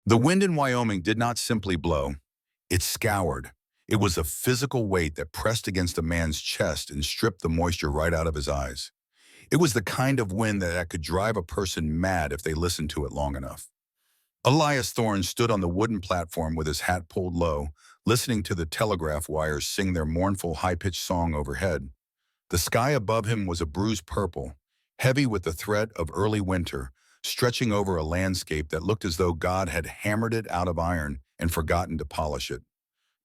The wind in Wyoming did not simply blow, it scoured. It was a physical weight that pressed against a man's chest and stripped the moisture right out of his eyes. It was the kind of wind that could drive a person mad if they listened to it long enough. Elias Thorne stood on the wooden platform with his hat pulled low, listening to the telegraph wires sing their mournful high-pitched song overhead. The sky above him was a bruised purple, heavy with the threat of early winter, stretching over a landscape that looked as though God had hammered it out of iron and forgotten to polish it.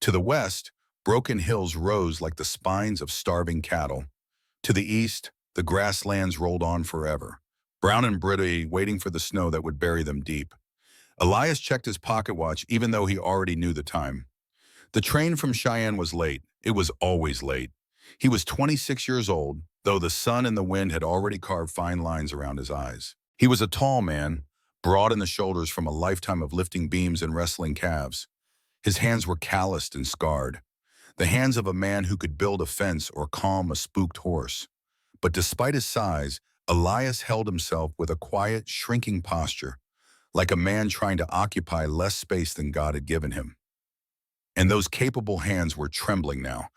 To the west, broken hills rose like the spines of starving cattle. To the east, the grasslands rolled on forever, brown and brittle, waiting for the snow that would bury them deep. Elias checked his pocket watch even though he already knew the time. The train from Cheyenne was late. It was always late. He was 26 years old, though the sun and the wind had already carved fine lines around his eyes. He was a tall man, broad in the shoulders from a lifetime of lifting beams and wrestling calves. His hands were calloused and scarred, the hands of a man who could build a fence or calm a spooked horse. But despite his size, Elias held himself with a quiet, shrinking posture, like a man trying to occupy less space than God had given him. And those capable hands were trembling now.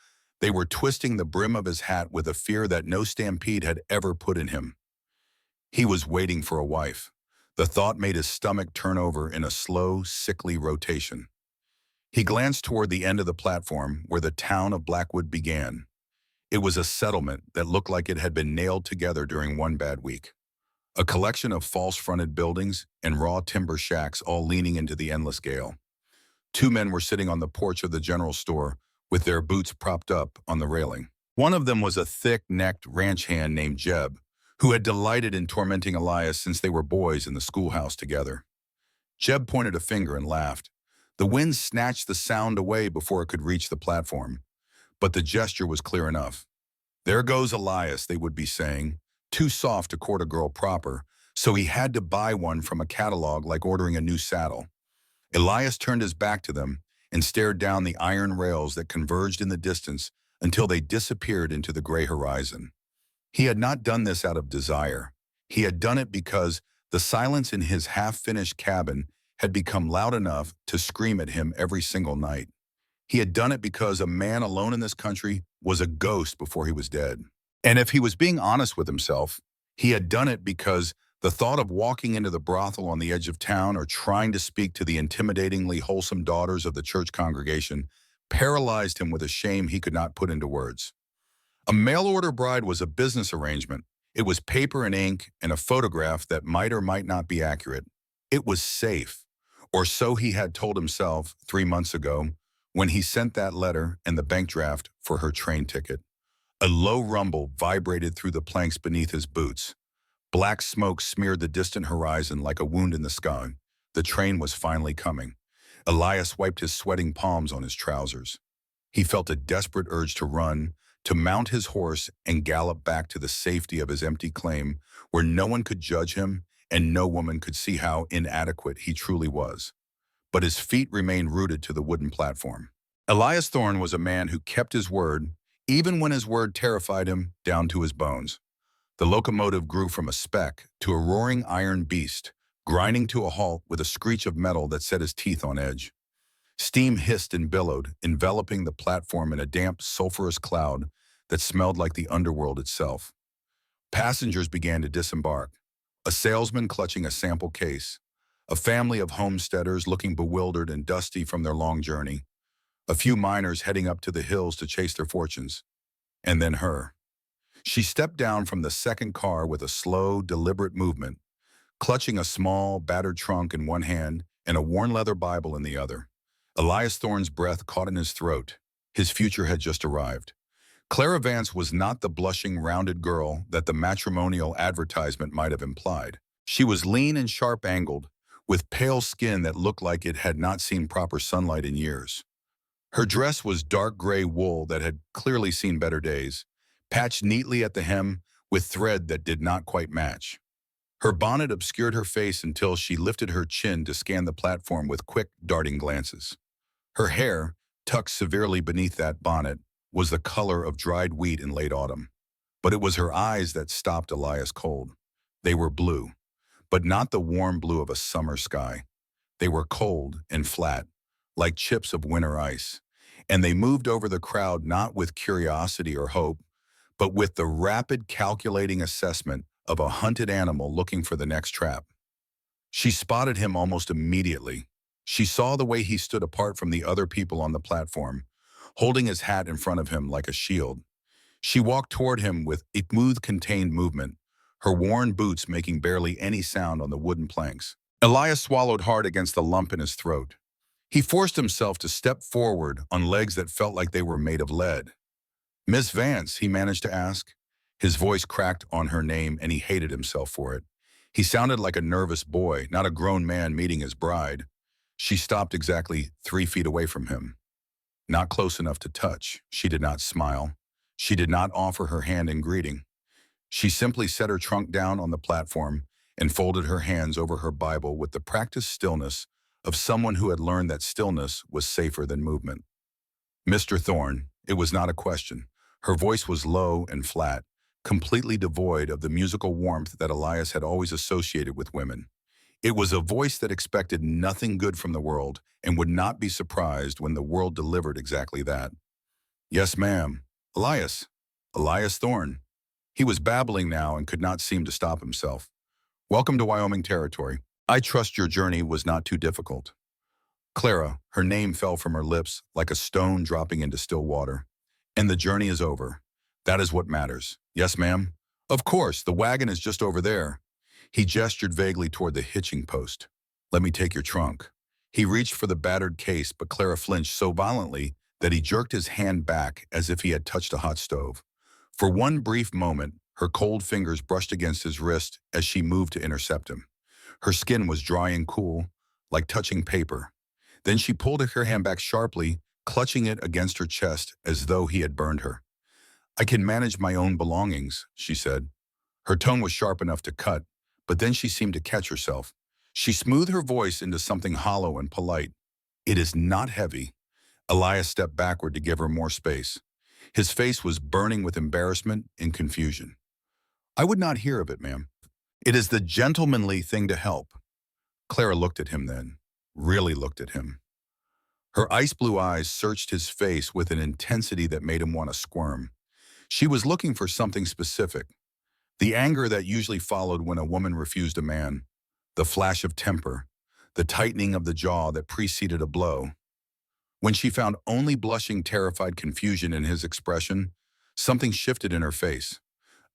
They were twisting the brim of his hat with a fear that no stampede had ever put in him. He was waiting for a wife. The thought made his stomach turn over in a slow, sickly rotation. He glanced toward the end of the platform where the town of Blackwood began. It was a settlement that looked like it had been nailed together during one bad week. A collection of false-fronted buildings and raw timber shacks all leaning into the endless gale. Two men were sitting on the porch of the general store with their boots propped up on the railing. One of them was a thick-necked ranch hand named Jeb, who had delighted in tormenting Elias since they were boys in the schoolhouse together. Jeb pointed a finger and laughed. The wind snatched the sound away before it could reach the platform, but the gesture was clear enough. "There goes Elias," they would be saying, too soft to court a girl proper, so he had to buy one from a catalog like ordering a new saddle. Elias turned his back to them and stared down the iron rails that converged in the distance until they disappeared into the gray horizon. He had not done this out of desire. He had done it because the silence in his half-finished cabin had become loud enough to scream at him every single night. He had done it because a man alone in this country was a ghost before he was dead. And if he was being honest with himself, he had done it because the thought of walking into the brothel on the edge of town or trying to speak to the intimidatingly wholesome daughters of the church congregation paralyzed him with a shame he could not put into words. A mail-order bride was a business arrangement. It was paper and ink and a photograph that might or might not be accurate. It was safe, or so he had told himself 3 months ago when he sent that letter and the bank draft for her train ticket. A low rumble vibrated through the planks beneath his boots. Black smoke smeared the distant horizon like a wound in the sky. The train was finally coming. Elias wiped his sweating palms on his trousers. He felt a desperate urge to run, to mount his horse and gallop back to the safety of his empty claim where no one could judge him and no woman could see how inadequate he truly was. But his feet remained rooted to the wooden platform. Elias Thorne was a man who kept his word, even when his word terrified him down to his bones. The locomotive grew from a speck to a roaring iron beast, grinding to a halt with a screech of metal that set his teeth on edge. Steam hissed and billowed, enveloping the platform in a damp, sulfurous cloud that smelled like the underworld itself. Passengers began to disembark, a salesman clutching a sample case, a family of homesteaders looking bewildered and dusty from their long journey, a few miners heading up to the hills to chase their fortunes, and then her. She stepped down from the second car with a slow, deliberate movement, clutching a small, battered trunk in one hand and a worn leather Bible in the other. Elias Thorne's breath caught in his throat. His future had just arrived. Clara Vance was not the blushing, rounded girl that the matrimonial advertisement might have implied. She was lean and sharp-angled, with pale skin that looked like it had not seen proper sunlight in years. Her dress was dark gray wool that had clearly seen better days, patched neatly at the hem with thread that did not quite match. Her bonnet obscured her face until she lifted her chin to scan the platform with quick, darting glances. Her hair, tucked severely beneath that bonnet, was the color of dried wheat in late autumn. But it was her eyes that stopped Elias cold. They were blue, but not the warm blue of a summer sky. They were cold and flat, like chips of winter ice, and they moved over the crowd not with curiosity or hope, but with the rapid calculating assessment of a hunted animal looking for the next trap. She spotted him almost immediately. She saw the way he stood apart from the other people on the platform, holding his hat in front of him like a shield. She walked toward him with a smooth, contained movement, her worn boots making barely any sound on the wooden planks. Elias swallowed hard against the lump in his throat. He forced himself to step forward on legs that felt like they were made of lead. "Miss Vance," he managed to ask. His voice cracked on her name, and he hated himself for it. He sounded like a nervous boy, not a grown man meeting his bride. She stopped exactly 3 feet away from him. Not close enough to touch. She did not smile. She did not offer her hand in greeting. She simply set her trunk down on the platform and folded her hands over her Bible with the practiced stillness of someone who had learned that stillness was safer than movement. "Mr. Thorne," it was not a question. Her voice was low and flat, completely devoid of the musical warmth that Elias had always associated with women. It was a voice that expected nothing good from the world and would not be surprised when the world delivered exactly that. "Yes, ma'am. Elias. Elias Thorne." He was babbling now and could not seem to stop himself. "Welcome to Wyoming territory. I trust your journey was not too difficult." Clara, her name fell from her lips like a stone dropping into still water. "And the journey is over. That is what matters." "Yes, ma'am." "Of course, the wagon is just over there." He gestured vaguely toward the hitching post. "Let me take your trunk." He reached for the battered case, but Clara flinched so violently that he jerked his hand back as if he had touched a hot stove. For one brief moment, her cold fingers brushed against his wrist as she moved to intercept him. Her skin was dry and cool, like touching paper. Then she pulled her hand back sharply, clutching it against her chest as though he had burned her. "I can manage my own belongings," she said. Her tone was sharp enough to cut, but then she seemed to catch herself. She smoothed her voice into something hollow and polite. "It is not heavy." Elias stepped backward to give her more space. His face was burning with embarrassment and confusion. "I would not hear of it, ma'am. It is the gentlemanly thing to help." Clara looked at him then, really looked at him. Her ice blue eyes searched his face with an intensity that made him want to squirm. She was looking for something specific. The anger that usually followed when a woman refused a man, the flash of temper, the tightening of the jaw that preceded a blow. When she found only blushing, terrified confusion in his expression, something shifted in her face,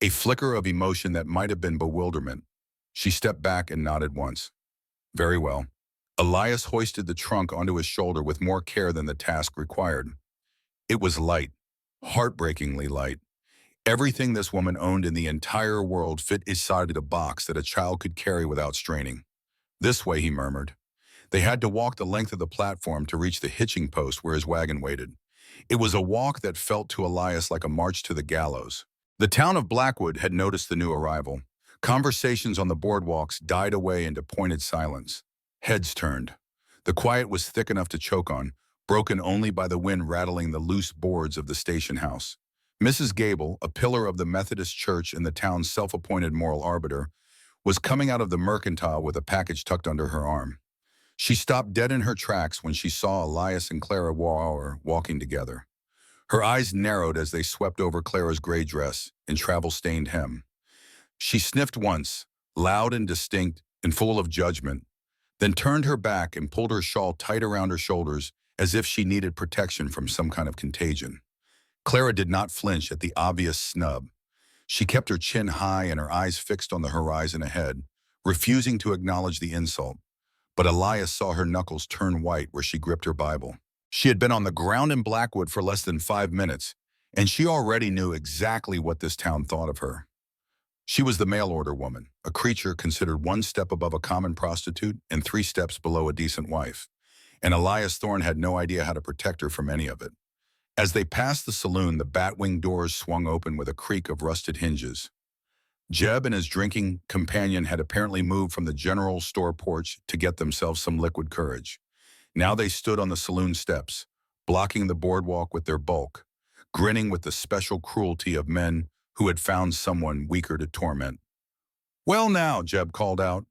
a flicker of emotion that might have been bewilderment. She stepped back and nodded once. "Very well." Elias hoisted the trunk onto his shoulder with more care than the task required. It was light, heartbreakingly light. Everything this woman owned in the entire world fit inside a box that a child could carry without straining. "This way," he murmured. They had to walk the length of the platform to reach the hitching post where his wagon waited. It was a walk that felt to Elias like a march to the gallows. The town of Blackwood had noticed the new arrival. Conversations on the boardwalks died away into pointed silence. Heads turned. The quiet was thick enough to choke on, broken only by the wind rattling the loose boards of the station house. Mrs. Gable, a pillar of the Methodist Church and the town's self-appointed moral arbiter, was coming out of the mercantile with a package tucked under her arm. She stopped dead in her tracks when she saw Elias and Clara Warr walking together. Her eyes narrowed as they swept over Clara's gray dress and travel-stained hem. She sniffed once, loud and distinct and full of judgment, then turned her back and pulled her shawl tight around her shoulders as if she needed protection from some kind of contagion. Clara did not flinch at the obvious snub. She kept her chin high and her eyes fixed on the horizon ahead, refusing to acknowledge the insult. But Elias saw her knuckles turn white where she gripped her Bible. She had been on the ground in Blackwood for less than 5 minutes, and she already knew exactly what this town thought of her. She was the mail-order woman, a creature considered 1 step above a common prostitute and 3 steps below a decent wife, and Elias Thorne had no idea how to protect her from any of it. As they passed the saloon, the bat-wing doors swung open with a creak of rusted hinges. Jeb and his drinking companion had apparently moved from the general store porch to get themselves some liquid courage. Now they stood on the saloon steps, blocking the boardwalk with their bulk, grinning with the special cruelty of men who had found someone weaker to torment. "Well now," Jeb called out.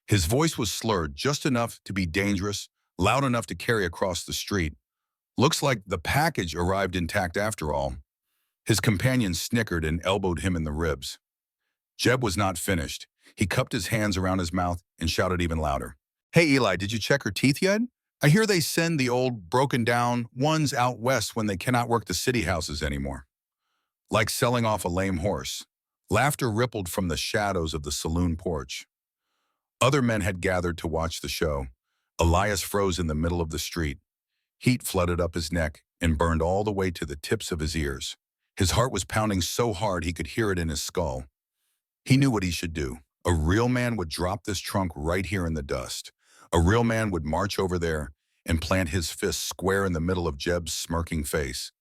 His voice was slurred just enough to be dangerous, loud enough to carry across the street. Looks like the package arrived intact after all. His companion snickered and elbowed him in the ribs. Jeb was not finished. He cupped his hands around his mouth and shouted even louder. Hey, Eli, did you check her teeth yet? I hear they send the old broken down ones out west when they cannot work the city houses anymore. Like selling off a lame horse. Laughter rippled from the shadows of the saloon porch. Other men had gathered to watch the show. Elias froze in the middle of the street. Heat flooded up his neck and burned all the way to the tips of his ears. His heart was pounding so hard he could hear it in his skull. He knew what he should do. A real man would drop this trunk right here in the dust. A real man would march over there and plant his fist square in the middle of Jeb's smirking face.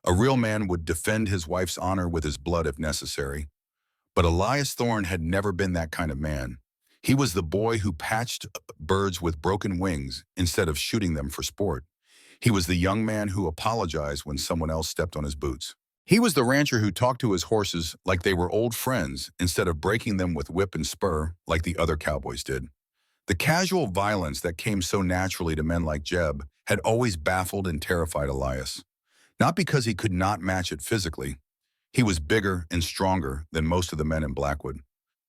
A real man would defend his wife's honor with his blood if necessary. But Elias Thorne had never been that kind of man. He was the boy who patched birds with broken wings instead of shooting them for sport. He was the young man who apologized when someone else stepped on his boots. He was the rancher who talked to his horses like they were old friends instead of breaking them with whip and spur like the other cowboys did. The casual violence that came so naturally to men like Jeb had always baffled and terrified Elias. Not because he could not match it physically. He was bigger and stronger than most of the men in Blackwood.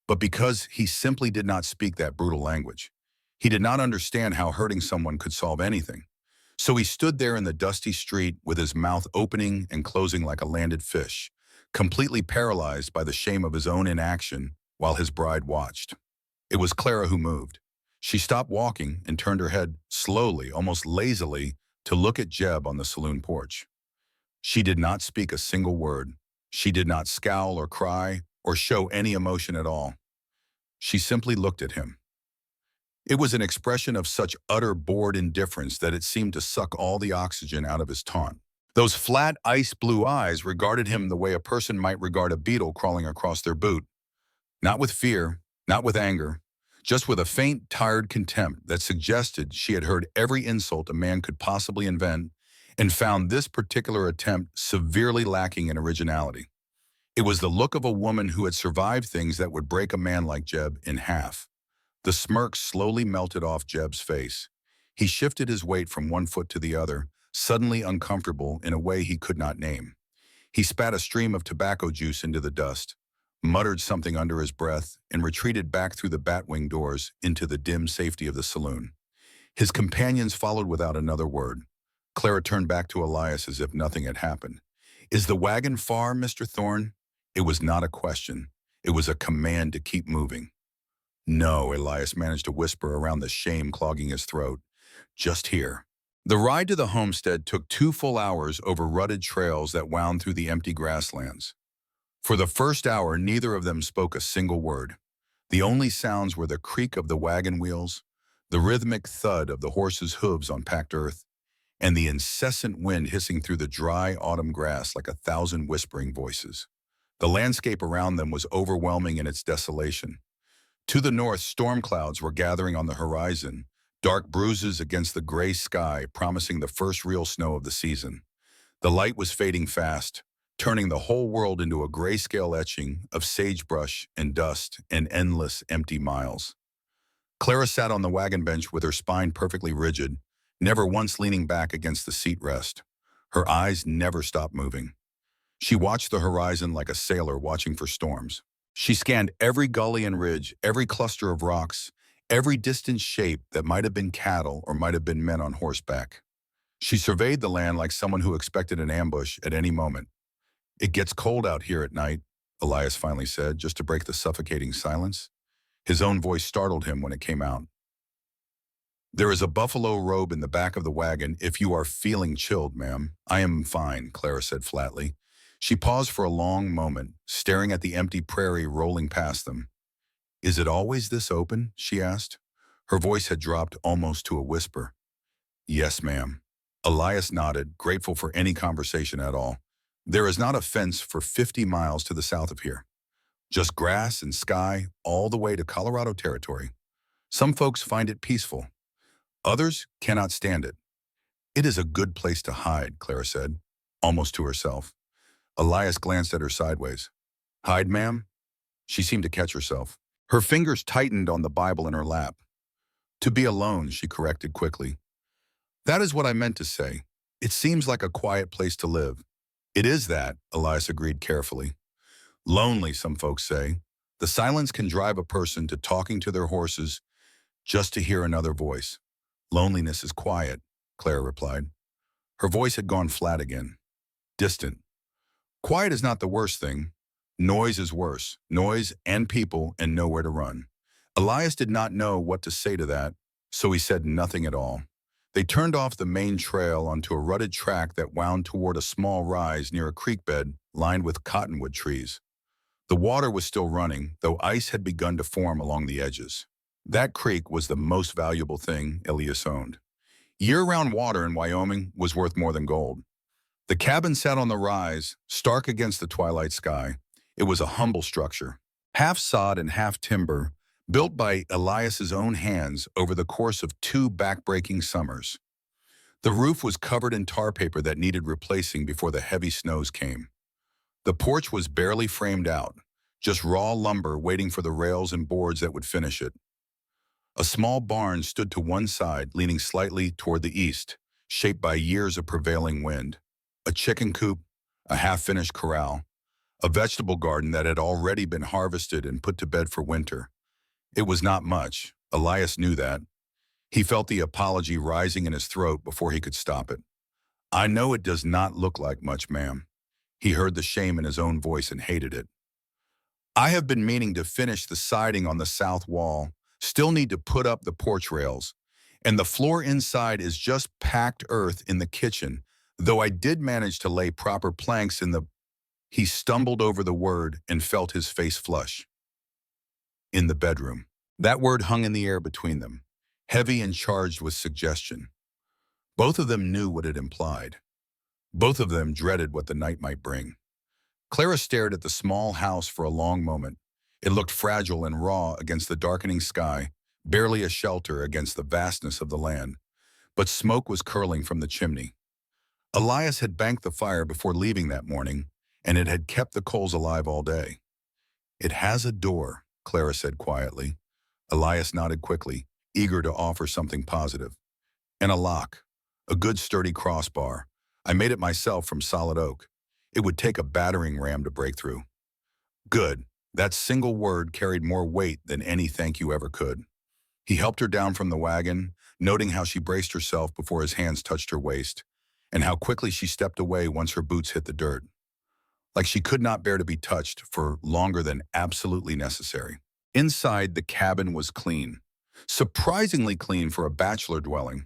But because he simply did not speak that brutal language. He did not understand how hurting someone could solve anything. So he stood there in the dusty street with his mouth opening and closing like a landed fish, completely paralyzed by the shame of his own inaction while his bride watched. It was Clara who moved. She stopped walking and turned her head slowly, almost lazily, to look at Jeb on the saloon porch. She did not speak a single word. She did not scowl or cry or show any emotion at all. She simply looked at him. It was an expression of such utter bored indifference that it seemed to suck all the oxygen out of his taunt. Those flat, ice-blue eyes regarded him the way a person might regard a beetle crawling across their boot. Not with fear, not with anger, just with a faint, tired contempt that suggested she had heard every insult a man could possibly invent and found this particular attempt severely lacking in originality. It was the look of a woman who had survived things that would break a man like Jeb in half. The smirk slowly melted off Jeb's face. He shifted his weight from one foot to the other, suddenly uncomfortable in a way he could not name. He spat a stream of tobacco juice into the dust, muttered something under his breath, and retreated back through the batwing doors into the dim safety of the saloon. His companions followed without another word. Clara turned back to Elias as if nothing had happened. "Is the wagon far, Mr. Thorne?" It was not a question. It was a command to keep moving. "No," Elias managed to whisper around the shame clogging his throat. "Just here." The ride to the homestead took 2 full hours over rutted trails that wound through the empty grasslands. For the first hour, neither of them spoke a single word. The only sounds were the creak of the wagon wheels, the rhythmic thud of the horses' hooves on packed earth, and the incessant wind hissing through the dry autumn grass like 1,000 whispering voices. The landscape around them was overwhelming in its desolation. To the north, storm clouds were gathering on the horizon, dark bruises against the gray sky promising the first real snow of the season. The light was fading fast, turning the whole world into a grayscale etching of sagebrush and dust and endless empty miles. Clara sat on the wagon bench with her spine perfectly rigid, never once leaning back against the seat rest. Her eyes never stopped moving. She watched the horizon like a sailor watching for storms. She scanned every gully and ridge, every cluster of rocks, every distant shape that might have been cattle or might have been men on horseback. She surveyed the land like someone who expected an ambush at any moment. "It gets cold out here at night," Elias finally said, just to break the suffocating silence. His own voice startled him when it came out. "There is a buffalo robe in the back of the wagon if you are feeling chilled, ma'am." "I am fine," Clara said flatly. She paused for a long moment, staring at the empty prairie rolling past them. "Is it always this open?" she asked. Her voice had dropped almost to a whisper. "Yes, ma'am." Elias nodded, grateful for any conversation at all. "There is not a fence for 50 miles to the south of here. Just grass and sky all the way to Colorado territory. Some folks find it peaceful. Others cannot stand it." "It is a good place to hide," Clara said, almost to herself. Elias glanced at her sideways. "Hide, ma'am?" She seemed to catch herself. Her fingers tightened on the Bible in her lap. To be alone, she corrected quickly. That is what I meant to say. It seems like a quiet place to live. It is that, Elias agreed carefully. Lonely, some folks say. The silence can drive a person to talking to their horses just to hear another voice. Loneliness is quiet, Clara replied. Her voice had gone flat again. Distant. Quiet is not the worst thing. Noise is worse. Noise and people and nowhere to run. Elias did not know what to say to that, so he said nothing at all. They turned off the main trail onto a rutted track that wound toward a small rise near a creek bed lined with cottonwood trees. The water was still running, though ice had begun to form along the edges. That creek was the most valuable thing Elias owned. Year-round water in Wyoming was worth more than gold. The cabin sat on the rise, stark against the twilight sky. It was a humble structure, half sod and half timber, built by Elias's own hands over the course of 2 back-breaking summers. The roof was covered in tar paper that needed replacing before the heavy snows came. The porch was barely framed out, just raw lumber waiting for the rails and boards that would finish it. A small barn stood to one side, leaning slightly toward the east, shaped by years of prevailing wind. A chicken coop, a half-finished corral, a vegetable garden that had already been harvested and put to bed for winter. It was not much. Elias knew that. He felt the apology rising in his throat before he could stop it. I know it does not look like much, ma'am. He heard the shame in his own voice and hated it. I have been meaning to finish the siding on the south wall, still need to put up the porch rails, and the floor inside is just packed earth in the kitchen, though I did manage to lay proper planks in the... He stumbled over the word and felt his face flush. In the bedroom. That word hung in the air between them, heavy and charged with suggestion. Both of them knew what it implied. Both of them dreaded what the night might bring. Clara stared at the small house for a long moment. It looked fragile and raw against the darkening sky, barely a shelter against the vastness of the land. But smoke was curling from the chimney. Elias had banked the fire before leaving that morning, and it had kept the coals alive all day. It has a door, Clara said quietly. Elias nodded quickly, eager to offer something positive. And a lock, a good sturdy crossbar. I made it myself from solid oak. It would take a battering ram to break through. Good. That single word carried more weight than any thank you ever could. He helped her down from the wagon, noting how she braced herself before his hands touched her waist, and how quickly she stepped away once her boots hit the dirt. Like she could not bear to be touched for longer than absolutely necessary. Inside, the cabin was clean. Surprisingly clean for a bachelor dwelling.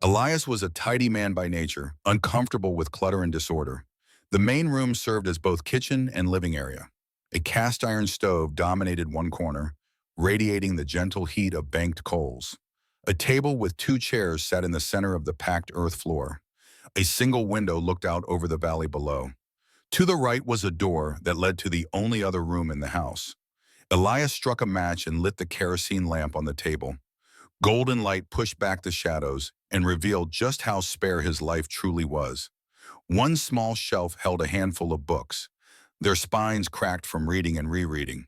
Elias was a tidy man by nature, uncomfortable with clutter and disorder. The main room served as both kitchen and living area. A cast-iron stove dominated one corner, radiating the gentle heat of banked coals. A table with 2 chairs sat in the center of the packed earth floor. A single window looked out over the valley below. To the right was a door that led to the only other room in the house. Elias struck a match and lit the kerosene lamp on the table. Golden light pushed back the shadows and revealed just how spare his life truly was. One small shelf held a handful of books, their spines cracked from reading and rereading.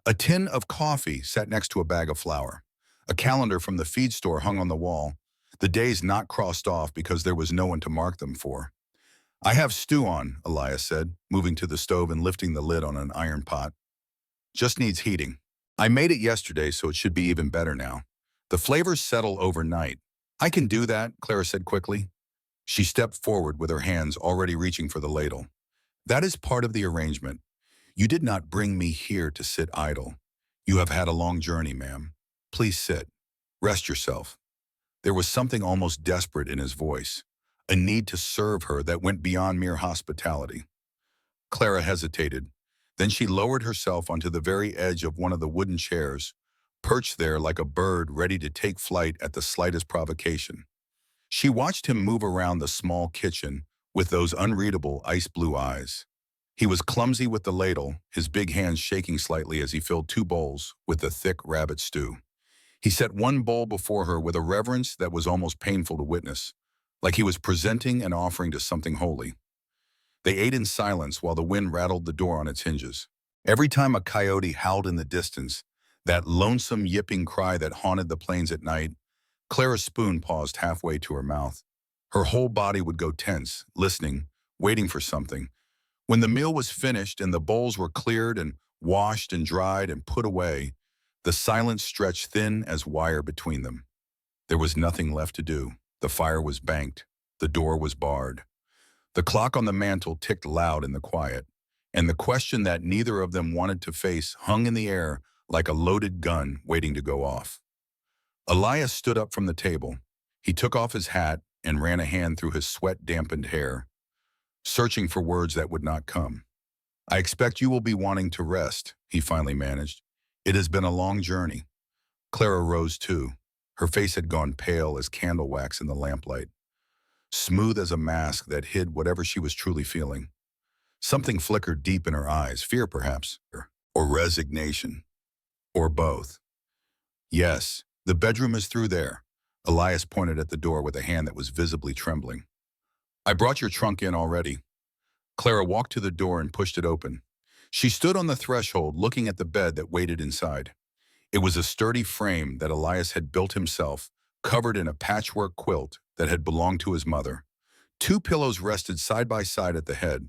A tin of coffee sat next to a bag of flour. A calendar from the feed store hung on the wall, the days not crossed off because there was no one to mark them for. I have stew on, Elias said, moving to the stove and lifting the lid on an iron pot. Just needs heating. I made it yesterday, so it should be even better now. The flavors settle overnight. I can do that, Clara said quickly. She stepped forward with her hands already reaching for the ladle. That is part of the arrangement. You did not bring me here to sit idle. You have had a long journey, ma'am. Please sit. Rest yourself. There was something almost desperate in his voice, a need to serve her that went beyond mere hospitality. Clara hesitated. Then she lowered herself onto the very edge of one of the wooden chairs, perched there like a bird ready to take flight at the slightest provocation. She watched him move around the small kitchen with those unreadable ice-blue eyes. He was clumsy with the ladle, his big hands shaking slightly as he filled 2 bowls with the thick rabbit stew. He set one bowl before her with a reverence that was almost painful to witness, like he was presenting an offering to something holy. They ate in silence while the wind rattled the door on its hinges. Every time a coyote howled in the distance, that lonesome yipping cry that haunted the plains at night, Clara's spoon paused halfway to her mouth. Her whole body would go tense, listening, waiting for something. When the meal was finished and the bowls were cleared and washed and dried and put away, the silence stretched thin as wire between them. There was nothing left to do. The fire was banked. The door was barred. The clock on the mantel ticked loud in the quiet, and the question that neither of them wanted to face hung in the air like a loaded gun waiting to go off. Elias stood up from the table. He took off his hat and ran a hand through his sweat-dampened hair, searching for words that would not come. "I expect you will be wanting to rest," he finally managed. "It has been a long journey." Clara rose too. Her face had gone pale as candle wax in the lamplight, smooth as a mask that hid whatever she was truly feeling. Something flickered deep in her eyes, fear perhaps, or resignation, or both. "Yes, the bedroom is through there." Elias pointed at the door with a hand that was visibly trembling. "I brought your trunk in already." Clara walked to the door and pushed it open. She stood on the threshold looking at the bed that waited inside. It was a sturdy frame that Elias had built himself, covered in a patchwork quilt that had belonged to his mother. Two pillows rested side by side at the head.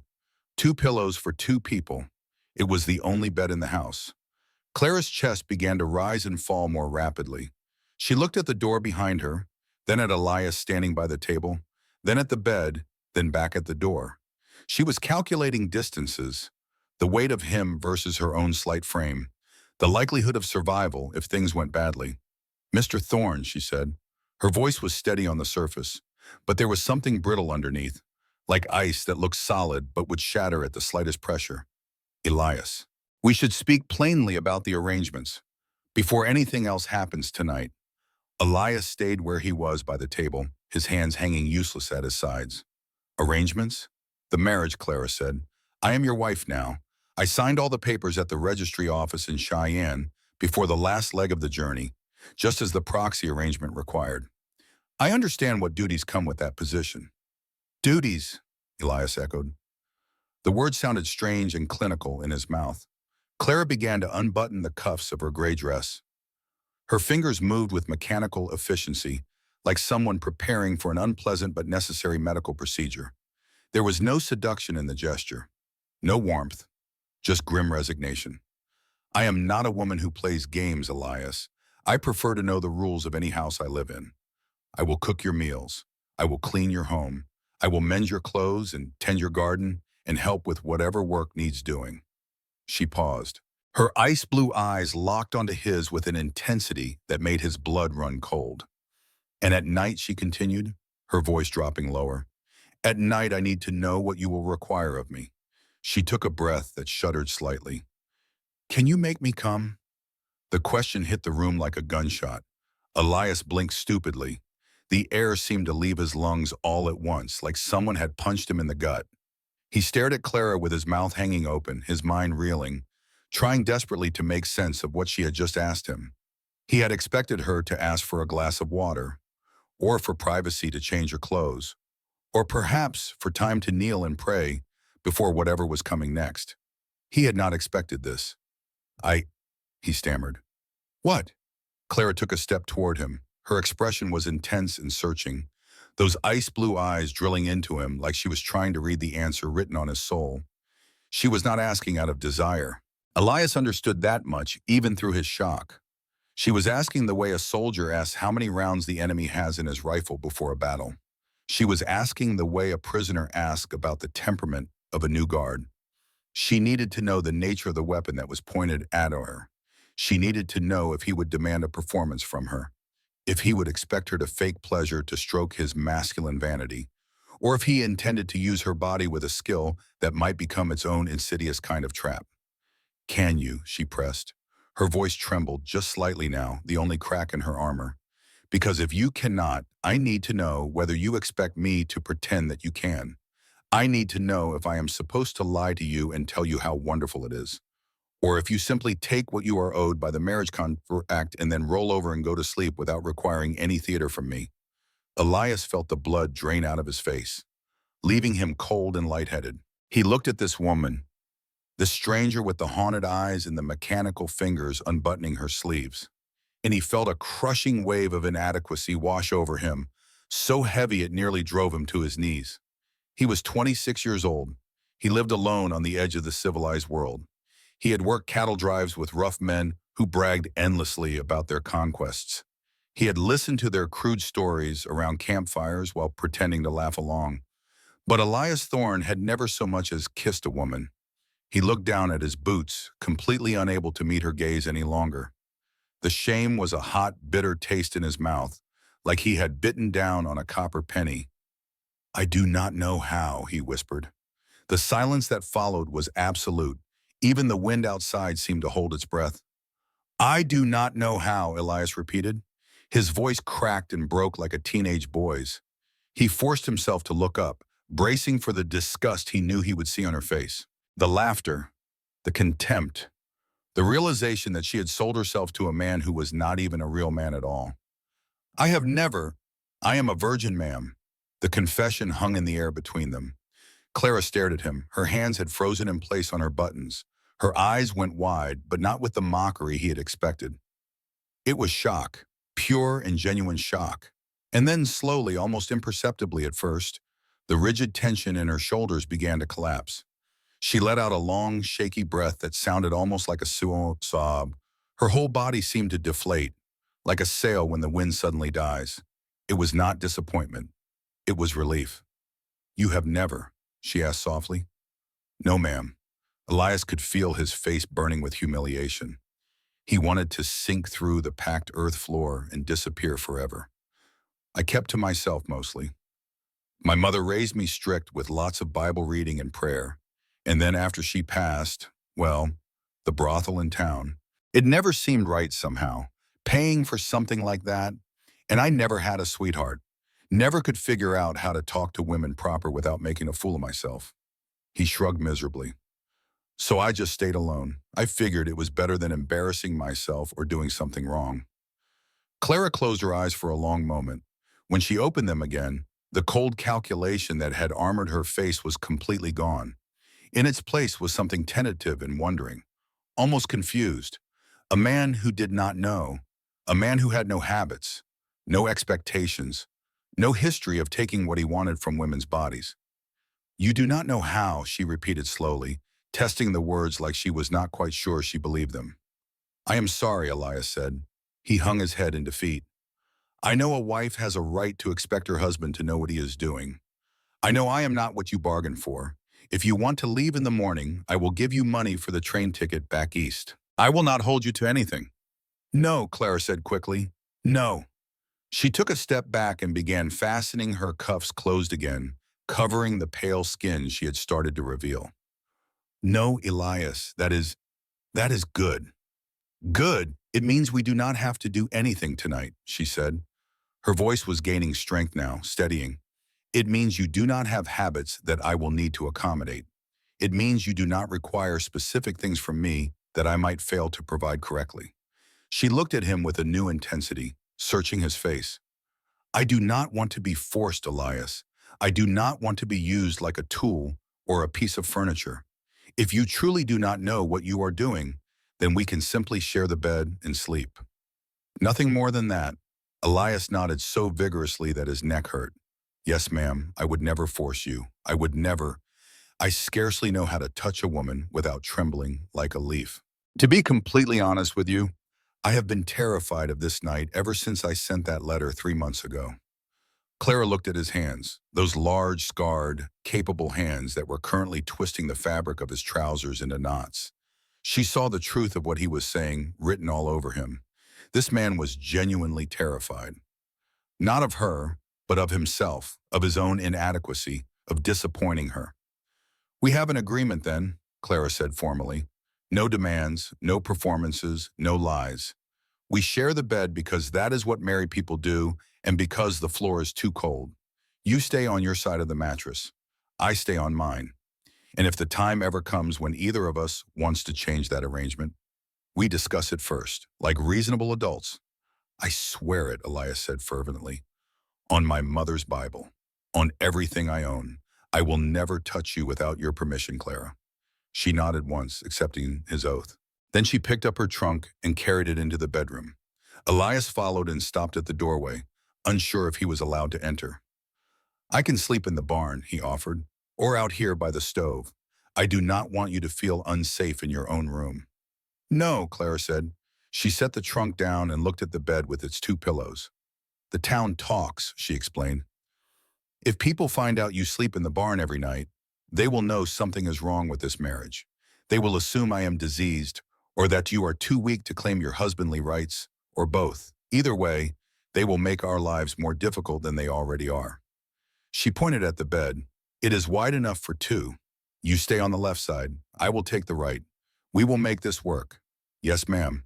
Two pillows for two people. It was the only bed in the house. Clara's chest began to rise and fall more rapidly. She looked at the door behind her, then at Elias standing by the table, then at the bed, then back at the door. She was calculating distances, the weight of him versus her own slight frame, the likelihood of survival if things went badly. "Mr. Thorne," she said. Her voice was steady on the surface, but there was something brittle underneath, like ice that looked solid but would shatter at the slightest pressure. "Elias, we should speak plainly about the arrangements. Before anything else happens tonight." Elias stayed where he was by the table, his hands hanging useless at his sides. "Arrangements?" "The marriage," Clara said. "I am your wife now. I signed all the papers at the registry office in Cheyenne before the last leg of the journey, just as the proxy arrangement required. I understand what duties come with that position." "Duties," Elias echoed. The word sounded strange and clinical in his mouth. Clara began to unbutton the cuffs of her gray dress. Her fingers moved with mechanical efficiency, like someone preparing for an unpleasant but necessary medical procedure. There was no seduction in the gesture, no warmth, just grim resignation. "I am not a woman who plays games, Elias. I prefer to know the rules of any house I live in. I will cook your meals. I will clean your home. I will mend your clothes and tend your garden and help with whatever work needs doing." She paused. Her ice blue eyes locked onto his with an intensity that made his blood run cold. "And at night," she continued, her voice dropping lower, "at night I need to know what you will require of me." She took a breath that shuddered slightly. "Can you make me come?" The question hit the room like a gunshot. Elias blinked stupidly. The air seemed to leave his lungs all at once, like someone had punched him in the gut. He stared at Clara with his mouth hanging open, his mind reeling, trying desperately to make sense of what she had just asked him. He had expected her to ask for a glass of water, or for privacy to change her clothes, or perhaps for time to kneel and pray before whatever was coming next. He had not expected this. He stammered. "What?" Clara took a step toward him. Her expression was intense and searching, those ice blue eyes drilling into him like she was trying to read the answer written on his soul. She was not asking out of desire. Elias understood that much, even through his shock. She was asking the way a soldier asks how many rounds the enemy has in his rifle before a battle. She was asking the way a prisoner asks about the temperament of a new guard. She needed to know the nature of the weapon that was pointed at her. She needed to know if he would demand a performance from her, if he would expect her to fake pleasure to stroke his masculine vanity, or if he intended to use her body with a skill that might become its own insidious kind of trap. "Can you?" she pressed. Her voice trembled just slightly now, the only crack in her armor. "Because if you cannot, I need to know whether you expect me to pretend that you can. I need to know if I am supposed to lie to you and tell you how wonderful it is, or if you simply take what you are owed by the marriage contract and then roll over and go to sleep without requiring any theater from me." Elias felt the blood drain out of his face, leaving him cold and lightheaded. He looked at this woman, the stranger with the haunted eyes and the mechanical fingers unbuttoning her sleeves. and he felt a crushing wave of inadequacy wash over him, so heavy it nearly drove him to his knees. He was 26 years old. He lived alone on the edge of the civilized world. He had worked cattle drives with rough men who bragged endlessly about their conquests. He had listened to their crude stories around campfires while pretending to laugh along. But Elias Thorne had never so much as kissed a woman. He looked down at his boots, completely unable to meet her gaze any longer. The shame was a hot, bitter taste in his mouth, like he had bitten down on a copper penny. "I do not know how," he whispered. The silence that followed was absolute. Even the wind outside seemed to hold its breath. "I do not know how," Elias repeated. His voice cracked and broke like a teenage boy's. He forced himself to look up, bracing for the disgust he knew he would see on her face. The laughter, the contempt, the realization that she had sold herself to a man who was not even a real man at all. "I have never. I am a virgin, ma'am." The confession hung in the air between them. Clara stared at him. Her hands had frozen in place on her buttons. Her eyes went wide, but not with the mockery he had expected. It was shock, pure and genuine shock. And then slowly, almost imperceptibly at first, the rigid tension in her shoulders began to collapse. She let out a long, shaky breath that sounded almost like a sob. Her whole body seemed to deflate, like a sail when the wind suddenly dies. It was not disappointment. It was relief. "You have never?" she asked softly. "No, ma'am." Elias could feel his face burning with humiliation. He wanted to sink through the packed earth floor and disappear forever. "I kept to myself mostly. My mother raised me strict with lots of Bible reading and prayer. And then after she passed, well, the brothel in town. It never seemed right somehow, paying for something like that. And I never had a sweetheart. Never could figure out how to talk to women proper without making a fool of myself." He shrugged miserably. "So I just stayed alone. I figured it was better than embarrassing myself or doing something wrong." Clara closed her eyes for a long moment. When she opened them again, the cold calculation that had armored her face was completely gone. In its place was something tentative and wondering, almost confused. A man who did not know. A man who had no habits, no expectations, no history of taking what he wanted from women's bodies. "You do not know how," she repeated slowly, testing the words like she was not quite sure she believed them. "I am sorry," Elias said. He hung his head in defeat. "I know a wife has a right to expect her husband to know what he is doing. I know I am not what you bargained for. If you want to leave in the morning, I will give you money for the train ticket back east. I will not hold you to anything." "No," Clara said quickly. "No." She took a step back and began fastening her cuffs closed again, covering the pale skin she had started to reveal. "No, Elias, that is good." "Good? It means we do not have to do anything tonight," she said. Her voice was gaining strength now, steadying. "It means you do not have habits that I will need to accommodate. It means you do not require specific things from me that I might fail to provide correctly." She looked at him with a new intensity, searching his face. "I do not want to be forced, Elias. I do not want to be used like a tool or a piece of furniture. If you truly do not know what you are doing, then we can simply share the bed and sleep." Nothing more than that. Elias nodded so vigorously that his neck hurt. "Yes, ma'am, I would never force you. I would never. I scarcely know how to touch a woman without trembling like a leaf. To be completely honest with you, I have been terrified of this night ever since I sent that letter 3 months ago." Clara looked at his hands, those large, scarred, capable hands that were currently twisting the fabric of his trousers into knots. She saw the truth of what he was saying written all over him. This man was genuinely terrified. Not of her, but of himself, of his own inadequacy, of disappointing her. "We have an agreement then," Clara said formally. "No demands, no performances, no lies. We share the bed because that is what married people do and because the floor is too cold. You stay on your side of the mattress. I stay on mine. And if the time ever comes when either of us wants to change that arrangement, we discuss it first, like reasonable adults." "I swear it," Elias said fervently. "On my mother's Bible. On everything I own. I will never touch you without your permission, Clara." She nodded once, accepting his oath. Then she picked up her trunk and carried it into the bedroom. Elias followed and stopped at the doorway, unsure if he was allowed to enter. "I can sleep in the barn," he offered, "or out here by the stove. I do not want you to feel unsafe in your own room." "No," Clara said. She set the trunk down and looked at the bed with its two pillows. "The town talks," she explained. "If people find out you sleep in the barn every night, they will know something is wrong with this marriage. They will assume I am diseased, or that you are too weak to claim your husbandly rights, or both. Either way, they will make our lives more difficult than they already are." She pointed at the bed. "It is wide enough for two. You stay on the left side. I will take the right. We will make this work." "Yes, ma'am."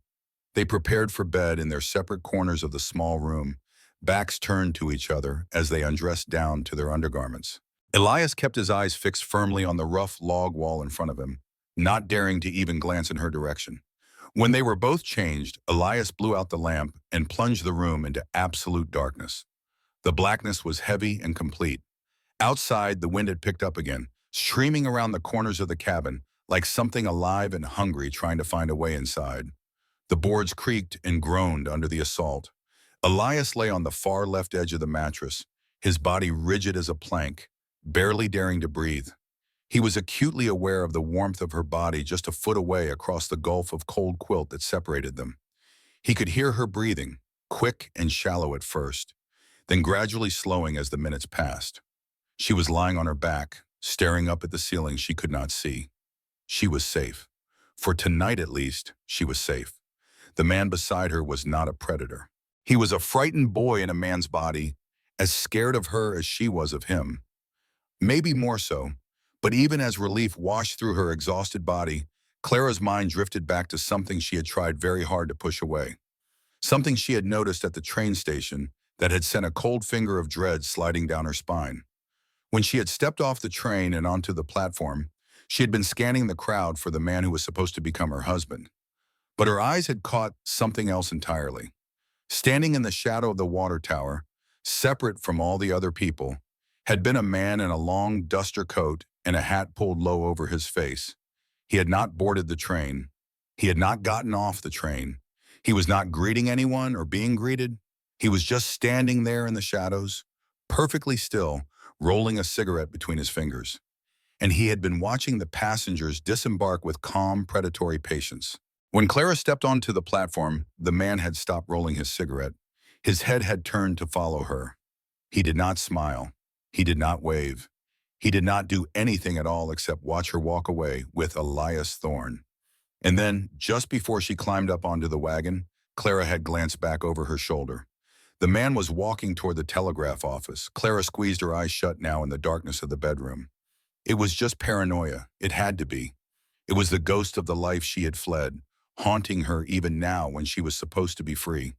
They prepared for bed in their separate corners of the small room, backs turned to each other as they undressed down to their undergarments. Elias kept his eyes fixed firmly on the rough log wall in front of him, not daring to even glance in her direction. When they were both changed, Elias blew out the lamp and plunged the room into absolute darkness. The blackness was heavy and complete. Outside, the wind had picked up again, streaming around the corners of the cabin like something alive and hungry trying to find a way inside. The boards creaked and groaned under the assault. Elias lay on the far left edge of the mattress, his body rigid as a plank, barely daring to breathe. He was acutely aware of the warmth of her body just a foot away across the gulf of cold quilt that separated them. He could hear her breathing, quick and shallow at first, then gradually slowing as the minutes passed. She was lying on her back, staring up at the ceiling she could not see. She was safe. For tonight at least, she was safe. The man beside her was not a predator. He was a frightened boy in a man's body, as scared of her as she was of him. Maybe more so, but even as relief washed through her exhausted body, Clara's mind drifted back to something she had tried very hard to push away. Something she had noticed at the train station that had sent a cold finger of dread sliding down her spine. When she had stepped off the train and onto the platform, she had been scanning the crowd for the man who was supposed to become her husband. But her eyes had caught something else entirely. Standing in the shadow of the water tower, separate from all the other people, had been a man in a long duster coat and a hat pulled low over his face. He had not boarded the train. He had not gotten off the train. He was not greeting anyone or being greeted. He was just standing there in the shadows, perfectly still, rolling a cigarette between his fingers. And he had been watching the passengers disembark with calm, predatory patience. When Clara stepped onto the platform, the man had stopped rolling his cigarette. His head had turned to follow her. He did not smile. He did not wave. He did not do anything at all except watch her walk away with Elias Thorne. And then, just before she climbed up onto the wagon, Clara had glanced back over her shoulder. The man was walking toward the telegraph office. Clara squeezed her eyes shut now in the darkness of the bedroom. It was just paranoia. It had to be. It was the ghost of the life she had fled, haunting her even now when she was supposed to be free.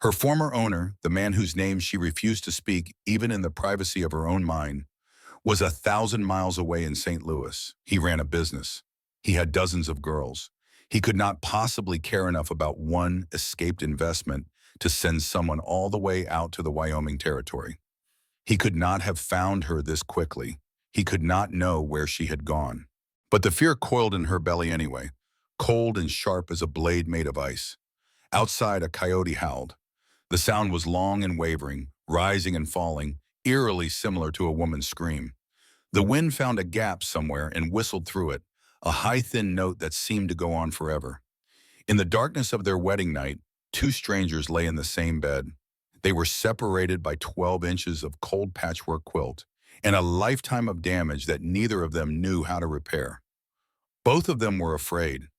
Her former owner, the man whose name she refused to speak even in the privacy of her own mind, was 1,000 miles away in St. Louis. He ran a business. He had dozens of girls. He could not possibly care enough about one escaped investment to send someone all the way out to the Wyoming territory. He could not have found her this quickly. He could not know where she had gone. But the fear coiled in her belly anyway, cold and sharp as a blade made of ice. Outside, a coyote howled. The sound was long and wavering, rising and falling, eerily similar to a woman's scream. The wind found a gap somewhere and whistled through it, a high, thin note that seemed to go on forever. In the darkness of their wedding night, two strangers lay in the same bed. They were separated by 12 inches of cold patchwork quilt and a lifetime of damage that neither of them knew how to repair. Both of them were afraid.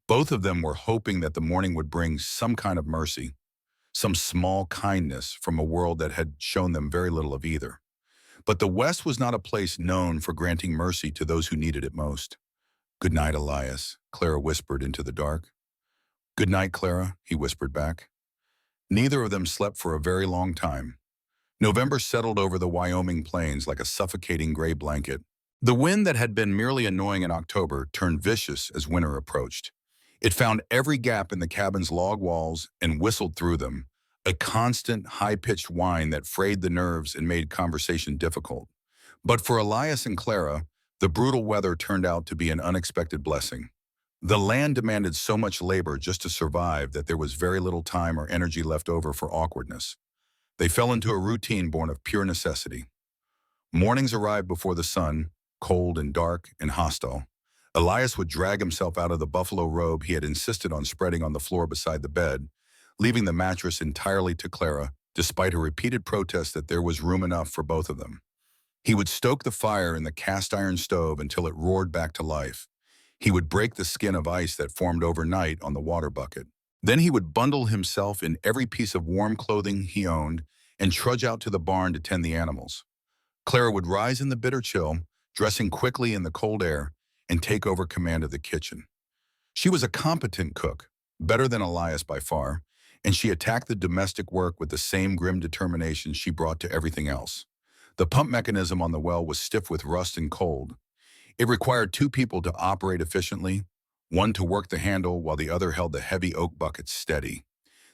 Both of them were hoping that the morning would bring some kind of mercy, some small kindness from a world that had shown them very little of either. But the West was not a place known for granting mercy to those who needed it most. "Good night, Elias," Clara whispered into the dark. "Good night, Clara," he whispered back. Neither of them slept for a very long time. November settled over the Wyoming plains like a suffocating gray blanket. The wind that had been merely annoying in October turned vicious as winter approached. It found every gap in the cabin's log walls and whistled through them, a constant, high-pitched whine that frayed the nerves and made conversation difficult. But for Elias and Clara, the brutal weather turned out to be an unexpected blessing. The land demanded so much labor just to survive that there was very little time or energy left over for awkwardness. They fell into a routine born of pure necessity. Mornings arrived before the sun, cold and dark and hostile. Elias would drag himself out of the buffalo robe he had insisted on spreading on the floor beside the bed, leaving the mattress entirely to Clara, despite her repeated protests that there was room enough for both of them. He would stoke the fire in the cast-iron stove until it roared back to life. He would break the skin of ice that formed overnight on the water bucket. Then he would bundle himself in every piece of warm clothing he owned and trudge out to the barn to tend the animals. Clara would rise in the bitter chill, dressing quickly in the cold air, and take over command of the kitchen. She was a competent cook, better than Elias by far, and she attacked the domestic work with the same grim determination she brought to everything else. The pump mechanism on the well was stiff with rust and cold. It required two people to operate efficiently, one to work the handle while the other held the heavy oak bucket steady.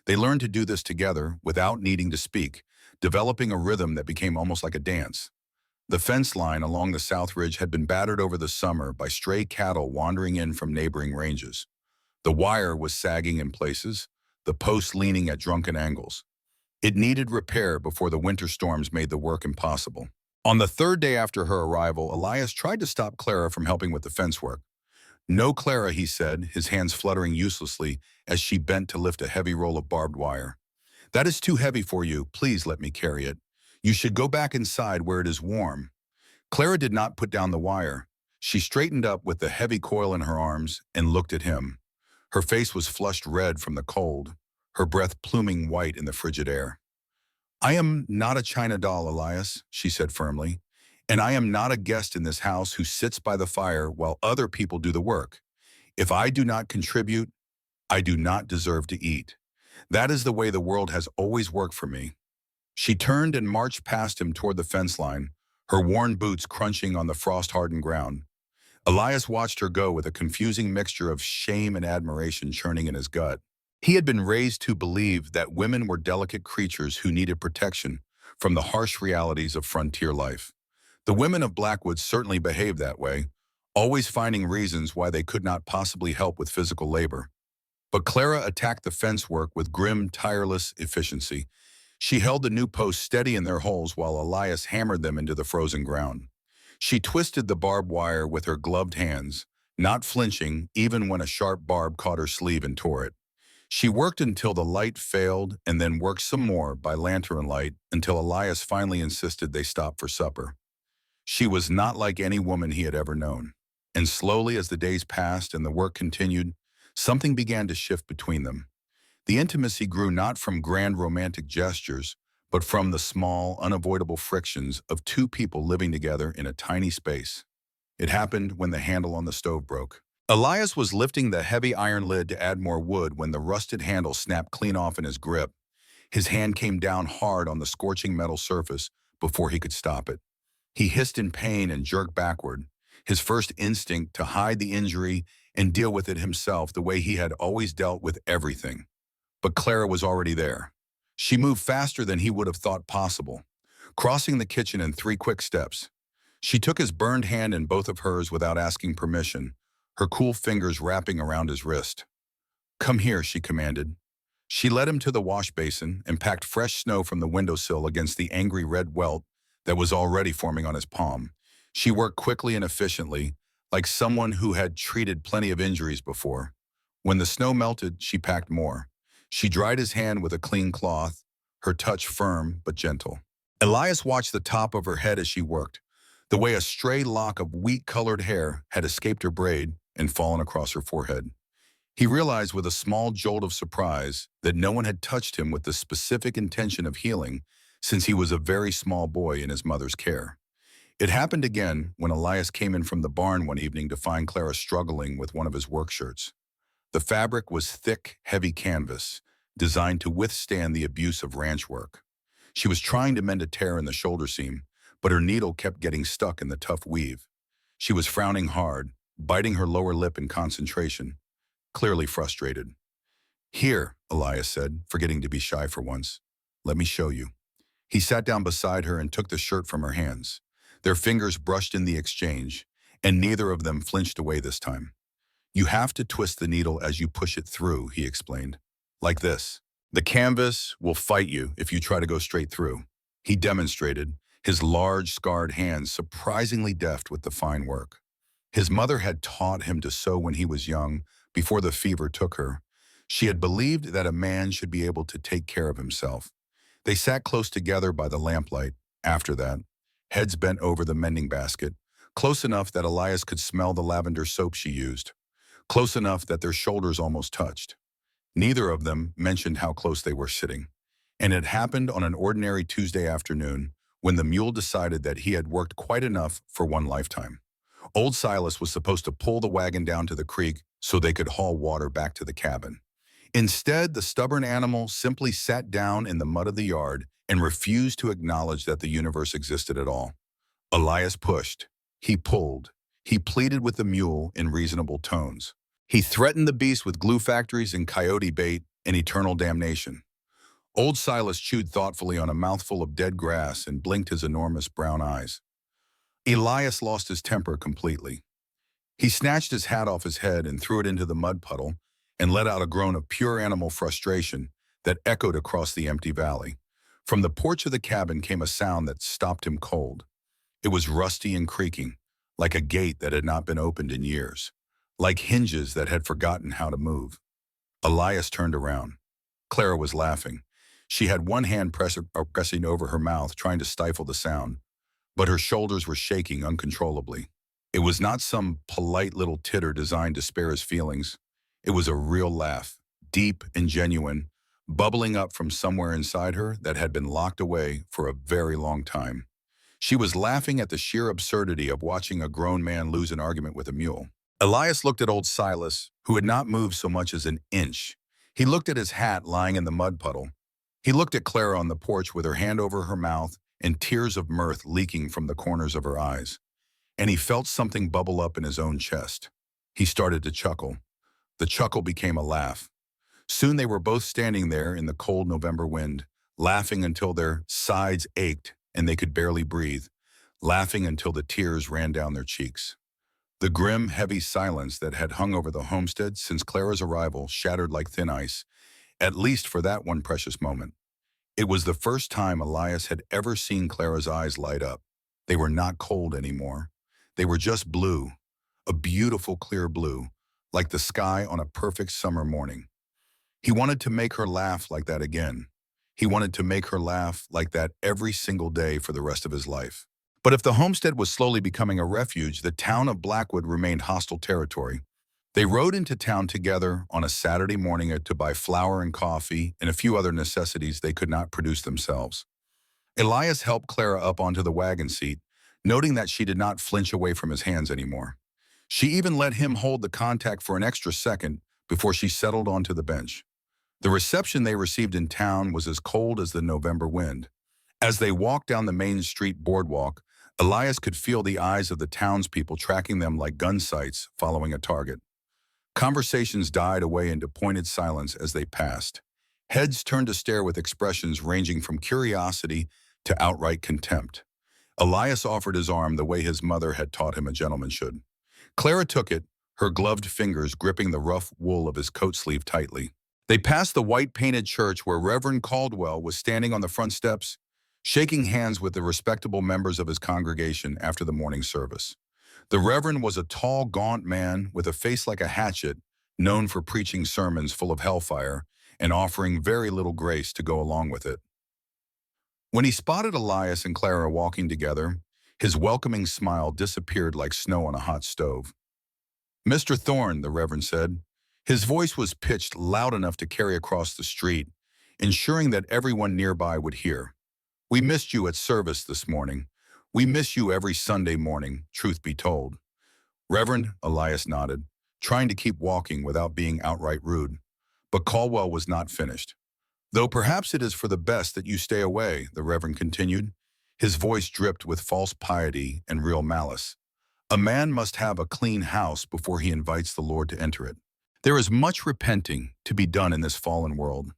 They learned to do this together without needing to speak, developing a rhythm that became almost like a dance. The fence line along the South Ridge had been battered over the summer by stray cattle wandering in from neighboring ranges. The wire was sagging in places, the posts leaning at drunken angles. It needed repair before the winter storms made the work impossible. On the third day after her arrival, Elias tried to stop Clara from helping with the fence work. "No, Clara," he said, his hands fluttering uselessly as she bent to lift a heavy roll of barbed wire. "That is too heavy for you. Please let me carry it. You should go back inside where it is warm." Clara did not put down the wire. She straightened up with the heavy coil in her arms and looked at him. Her face was flushed red from the cold, her breath pluming white in the frigid air. "I am not a china doll, Elias," she said firmly, "and I am not a guest in this house who sits by the fire while other people do the work. If I do not contribute, I do not deserve to eat. That is the way the world has always worked for me." She turned and marched past him toward the fence line, her worn boots crunching on the frost-hardened ground. Elias watched her go with a confusing mixture of shame and admiration churning in his gut. He had been raised to believe that women were delicate creatures who needed protection from the harsh realities of frontier life. The women of Blackwood certainly behaved that way, always finding reasons why they could not possibly help with physical labor. But Clara attacked the fence work with grim, tireless efficiency. She held the new posts steady in their holes while Elias hammered them into the frozen ground. She twisted the barbed wire with her gloved hands, not flinching even when a sharp barb caught her sleeve and tore it. She worked until the light failed and then worked some more by lantern light until Elias finally insisted they stop for supper. She was not like any woman he had ever known. And slowly as the days passed and the work continued, something began to shift between them. The intimacy grew not from grand romantic gestures, but from the small, unavoidable frictions of two people living together in a tiny space. It happened when the handle on the stove broke. Elias was lifting the heavy iron lid to add more wood when the rusted handle snapped clean off in his grip. His hand came down hard on the scorching metal surface before he could stop it. He hissed in pain and jerked backward, his first instinct to hide the injury and deal with it himself the way he had always dealt with everything. But Clara was already there. She moved faster than he would have thought possible, crossing the kitchen in 3 quick steps. She took his burned hand in both of hers without asking permission, her cool fingers wrapping around his wrist. "Come here," she commanded. She led him to the wash basin and packed fresh snow from the windowsill against the angry red welt that was already forming on his palm. She worked quickly and efficiently, like someone who had treated plenty of injuries before. When the snow melted, she packed more. She dried his hand with a clean cloth, her touch firm but gentle. Elias watched the top of her head as she worked, the way a stray lock of wheat-colored hair had escaped her braid and fallen across her forehead. He realized with a small jolt of surprise that no one had touched him with the specific intention of healing since he was a very small boy in his mother's care. It happened again when Elias came in from the barn one evening to find Clara struggling with one of his work shirts. The fabric was thick, heavy canvas, designed to withstand the abuse of ranch work. She was trying to mend a tear in the shoulder seam, but her needle kept getting stuck in the tough weave. She was frowning hard, biting her lower lip in concentration, clearly frustrated. "Here," Elias said, forgetting to be shy for once. "Let me show you." He sat down beside her and took the shirt from her hands. Their fingers brushed in the exchange, and neither of them flinched away this time. You have to twist the needle as you push it through, he explained. Like this. The canvas will fight you if you try to go straight through. He demonstrated, his large, scarred hands surprisingly deft with the fine work. His mother had taught him to sew when he was young, before the fever took her. She had believed that a man should be able to take care of himself. They sat close together by the lamplight, after that, heads bent over the mending basket, close enough that Elias could smell the lavender soap she used, close enough that their shoulders almost touched. Neither of them mentioned how close they were sitting. And it happened on an ordinary Tuesday afternoon when the mule decided that he had worked quite enough for one lifetime. Old Silas was supposed to pull the wagon down to the creek so they could haul water back to the cabin. Instead, the stubborn animal simply sat down in the mud of the yard and refused to acknowledge that the universe existed at all. Elias pushed. He pulled. He pleaded with the mule in reasonable tones. He threatened the beast with glue factories and coyote bait and eternal damnation. Old Silas chewed thoughtfully on a mouthful of dead grass and blinked his enormous brown eyes. Elias lost his temper completely. He snatched his hat off his head and threw it into the mud puddle and let out a groan of pure animal frustration that echoed across the empty valley. From the porch of the cabin came a sound that stopped him cold. It was rusty and creaking, like a gate that had not been opened in years, like hinges that had forgotten how to move. Elias turned around. Clara was laughing. She had one hand pressing over her mouth, trying to stifle the sound, but her shoulders were shaking uncontrollably. It was not some polite little titter designed to spare his feelings. It was a real laugh, deep and genuine, bubbling up from somewhere inside her that had been locked away for a very long time. She was laughing at the sheer absurdity of watching a grown man lose an argument with a mule. Elias looked at old Silas, who had not moved so much as an inch. He looked at his hat lying in the mud puddle. He looked at Clara on the porch with her hand over her mouth and tears of mirth leaking from the corners of her eyes. And he felt something bubble up in his own chest. He started to chuckle. The chuckle became a laugh. Soon they were both standing there in the cold November wind, laughing until their sides ached and they could barely breathe, laughing until the tears ran down their cheeks. The grim, heavy silence that had hung over the homestead since Clara's arrival shattered like thin ice, at least for that one precious moment. It was the first time Elias had ever seen Clara's eyes light up. They were not cold anymore. They were just blue, a beautiful clear blue, like the sky on a perfect summer morning. He wanted to make her laugh like that again. He wanted to make her laugh like that every single day for the rest of his life. But if the homestead was slowly becoming a refuge, the town of Blackwood remained hostile territory. They rode into town together on a Saturday morning to buy flour and coffee and a few other necessities they could not produce themselves. Elias helped Clara up onto the wagon seat, noting that she did not flinch away from his hands anymore. She even let him hold the contact for an extra second before she settled onto the bench. The reception they received in town was as cold as the November wind. As they walked down the Main Street boardwalk, Elias could feel the eyes of the townspeople tracking them like gun sights following a target. Conversations died away into pointed silence as they passed. Heads turned to stare with expressions ranging from curiosity to outright contempt. Elias offered his arm the way his mother had taught him a gentleman should. Clara took it, her gloved fingers gripping the rough wool of his coat sleeve tightly. They passed the white-painted church where Reverend Caldwell was standing on the front steps, shaking hands with the respectable members of his congregation after the morning service. The Reverend was a tall, gaunt man with a face like a hatchet, known for preaching sermons full of hellfire and offering very little grace to go along with it. When he spotted Elias and Clara walking together, his welcoming smile disappeared like snow on a hot stove. "Mr. Thorne," the Reverend said. His voice was pitched loud enough to carry across the street, ensuring that everyone nearby would hear. "We missed you at service this morning. We miss you every Sunday morning, truth be told." "Reverend," Elias nodded, trying to keep walking without being outright rude. But Caldwell was not finished. "Though perhaps it is for the best that you stay away," the Reverend continued. His voice dripped with false piety and real malice. "A man must have a clean house before he invites the Lord to enter it. There is much repenting to be done in this fallen world,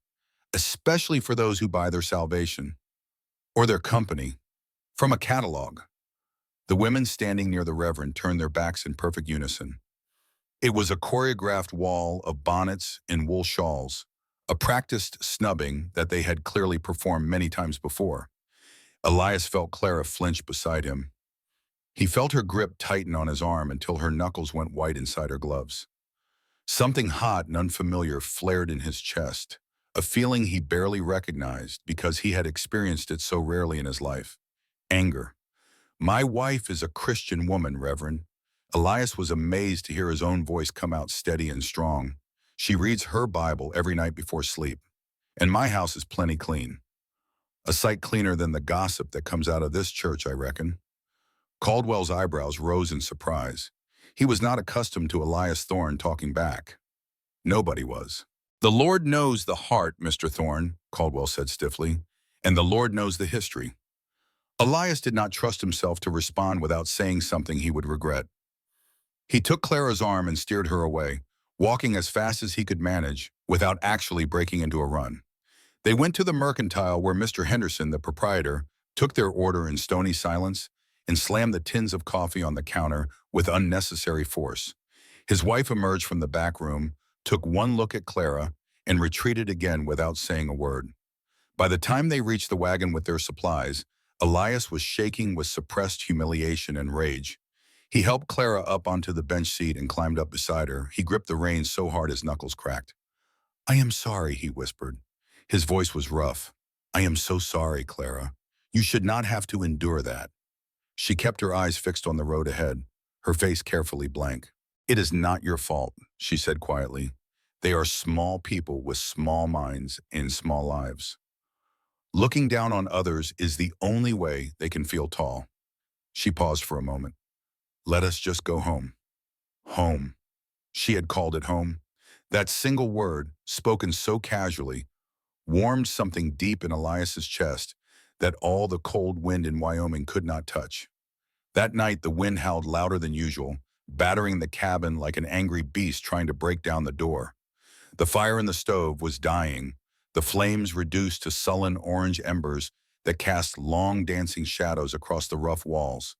especially for those who buy their salvation, or their company, from a catalog." The women standing near the Reverend turned their backs in perfect unison. It was a choreographed wall of bonnets and wool shawls, a practiced snubbing that they had clearly performed many times before. Elias felt Clara flinch beside him. He felt her grip tighten on his arm until her knuckles went white inside her gloves. Something hot and unfamiliar flared in his chest, a feeling he barely recognized because he had experienced it so rarely in his life. Anger. "My wife is a Christian woman, Reverend." Elias was amazed to hear his own voice come out steady and strong. "She reads her Bible every night before sleep. And my house is plenty clean. A sight cleaner than the gossip that comes out of this church, I reckon." Caldwell's eyebrows rose in surprise. He was not accustomed to Elias Thorne talking back. Nobody was. "The Lord knows the heart, Mr. Thorne," Caldwell said stiffly, "and the Lord knows the history." Elias did not trust himself to respond without saying something he would regret. He took Clara's arm and steered her away, walking as fast as he could manage without actually breaking into a run. They went to the mercantile where Mr. Henderson, the proprietor, took their order in stony silence and slammed the tins of coffee on the counter with unnecessary force. His wife emerged from the back room, took one look at Clara, and retreated again without saying a word. By the time they reached the wagon with their supplies, Elias was shaking with suppressed humiliation and rage. He helped Clara up onto the bench seat and climbed up beside her. He gripped the reins so hard his knuckles cracked. "I am sorry," he whispered. His voice was rough. "I am so sorry, Clara. You should not have to endure that." She kept her eyes fixed on the road ahead, her face carefully blank. "It is not your fault," she said quietly. "They are small people with small minds and small lives. Looking down on others is the only way they can feel tall." She paused for a moment. "Let us just go home." Home. She had called it home. That single word, spoken so casually, warmed something deep in Elias's chest that all the cold wind in Wyoming could not touch. That night, the wind howled louder than usual, battering the cabin like an angry beast trying to break down the door. The fire in the stove was dying, the flames reduced to sullen orange embers that cast long dancing shadows across the rough walls.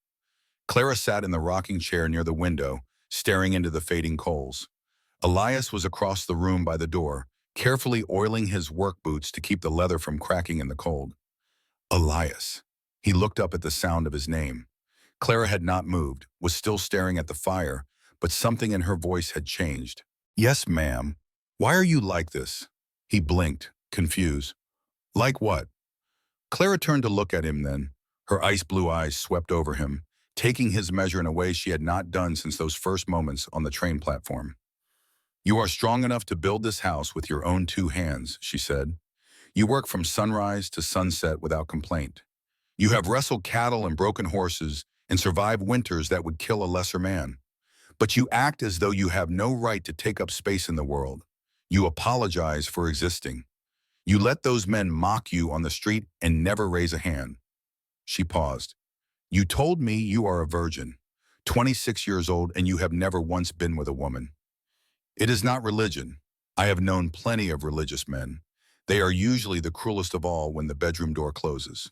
Clara sat in the rocking chair near the window, staring into the fading coals. Elias was across the room by the door, carefully oiling his work boots to keep the leather from cracking in the cold. "Elias." He looked up at the sound of his name. Clara had not moved, was still staring at the fire, but something in her voice had changed. "Yes, ma'am. Why are you like this?" He blinked, confused. "Like what?" Clara turned to look at him then. Her ice blue eyes swept over him, taking his measure in a way she had not done since those first moments on the train platform. "You are strong enough to build this house with your own two hands," she said. "You work from sunrise to sunset without complaint. You have wrestled cattle and broken horses and survived winters that would kill a lesser man. But you act as though you have no right to take up space in the world. You apologize for existing. You let those men mock you on the street and never raise a hand." She paused. "You told me you are a virgin, 26 years old, and you have never once been with a woman. It is not religion. I have known plenty of religious men. They are usually the cruelest of all when the bedroom door closes.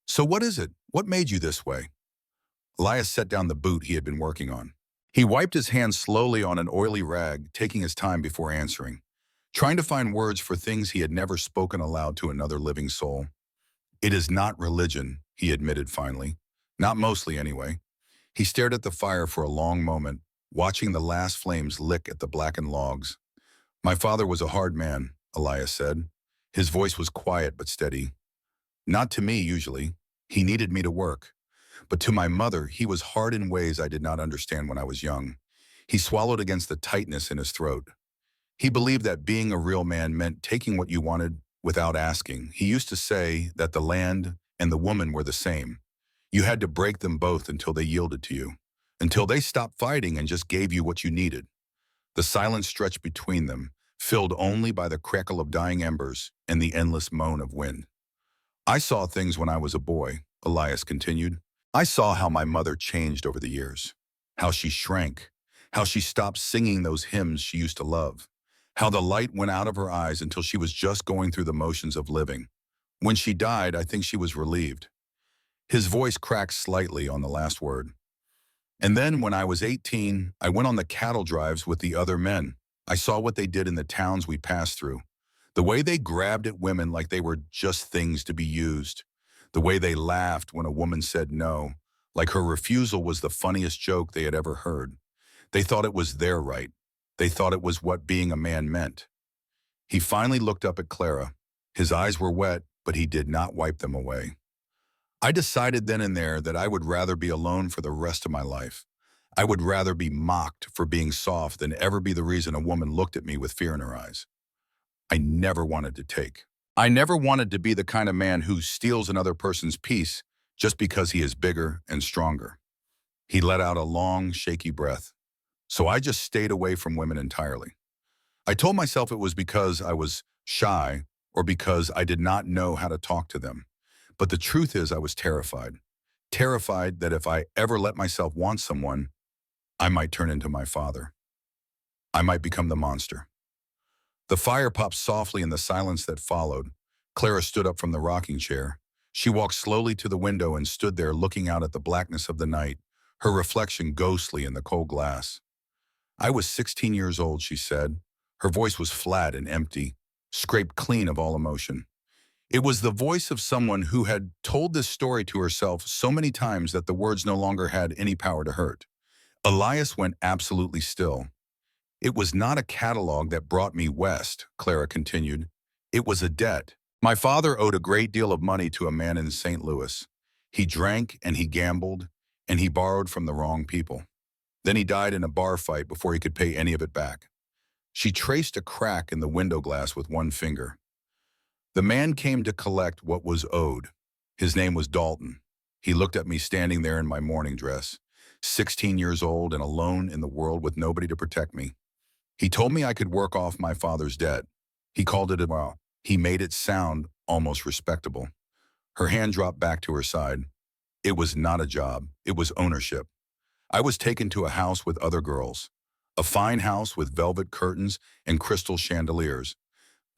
So what is it? What made you this way?" Elias set down the boot he had been working on. He wiped his hands slowly on an oily rag, taking his time before answering, trying to find words for things he had never spoken aloud to another living soul. "It is not religion," he admitted finally. "Not mostly, anyway." He stared at the fire for a long moment, watching the last flames lick at the blackened logs. "My father was a hard man," Elias said. His voice was quiet but steady. "Not to me, usually. He needed me to work. But to my mother, he was hard in ways I did not understand when I was young." He swallowed against the tightness in his throat. "He believed that being a real man meant taking what you wanted without asking. He used to say that the land and the woman were the same. You had to break them both until they yielded to you, until they stopped fighting and just gave you what you needed." The silence stretched between them, filled only by the crackle of dying embers and the endless moan of wind. "I saw things when I was a boy," Elias continued. "I saw how my mother changed over the years, how she shrank, how she stopped singing those hymns she used to love, how the light went out of her eyes until she was just going through the motions of living. When she died, I think she was relieved." His voice cracked slightly on the last word. And then when I was 18, I went on the cattle drives with the other men. I saw what they did in the towns we passed through. The way they grabbed at women like they were just things to be used. The way they laughed when a woman said no, like her refusal was the funniest joke they had ever heard. They thought it was their right. They thought it was what being a man meant. He finally looked up at Clara. His eyes were wet, but he did not wipe them away. I decided then and there that I would rather be alone for the rest of my life. I would rather be mocked for being soft than ever be the reason a woman looked at me with fear in her eyes. I never wanted to take. I never wanted to be the kind of man who steals another person's peace just because he is bigger and stronger. He let out a long, shaky breath. So I just stayed away from women entirely. I told myself it was because I was shy or because I did not know how to talk to them. But the truth is I was terrified. Terrified that if I ever let myself want someone, I might turn into my father. I might become the monster. The fire popped softly in the silence that followed. Clara stood up from the rocking chair. She walked slowly to the window and stood there looking out at the blackness of the night, her reflection ghostly in the cold glass. I was 16 years old, she said. Her voice was flat and empty, scraped clean of all emotion. It was the voice of someone who had told this story to herself so many times that the words no longer had any power to hurt. Elias went absolutely still. It was not a catalog that brought me west, Clara continued. It was a debt. My father owed a great deal of money to a man in St. Louis. He drank and he gambled and he borrowed from the wrong people. Then he died in a bar fight before he could pay any of it back. She traced a crack in the window glass with one finger. The man came to collect what was owed. His name was Dalton. He looked at me standing there in my mourning dress, 16 years old and alone in the world with nobody to protect me. He told me I could work off my father's debt. He called it a while. He made it sound almost respectable. Her hand dropped back to her side. It was not a job. It was ownership. I was taken to a house with other girls. A fine house with velvet curtains and crystal chandeliers.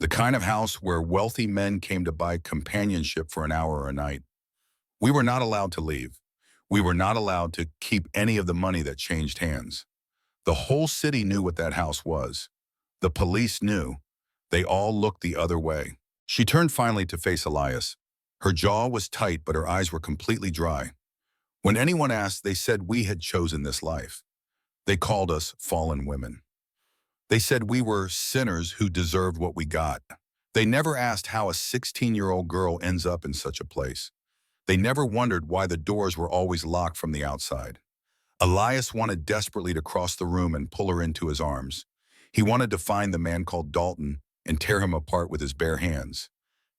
The kind of house where wealthy men came to buy companionship for an hour or a night. We were not allowed to leave. We were not allowed to keep any of the money that changed hands. The whole city knew what that house was. The police knew. They all looked the other way. She turned finally to face Elias. Her jaw was tight, but her eyes were completely dry. When anyone asked, they said we had chosen this life. They called us fallen women. They said we were sinners who deserved what we got. They never asked how a 16-year-old girl ends up in such a place. They never wondered why the doors were always locked from the outside. Elias wanted desperately to cross the room and pull her into his arms. He wanted to find the man called Dalton and tear him apart with his bare hands.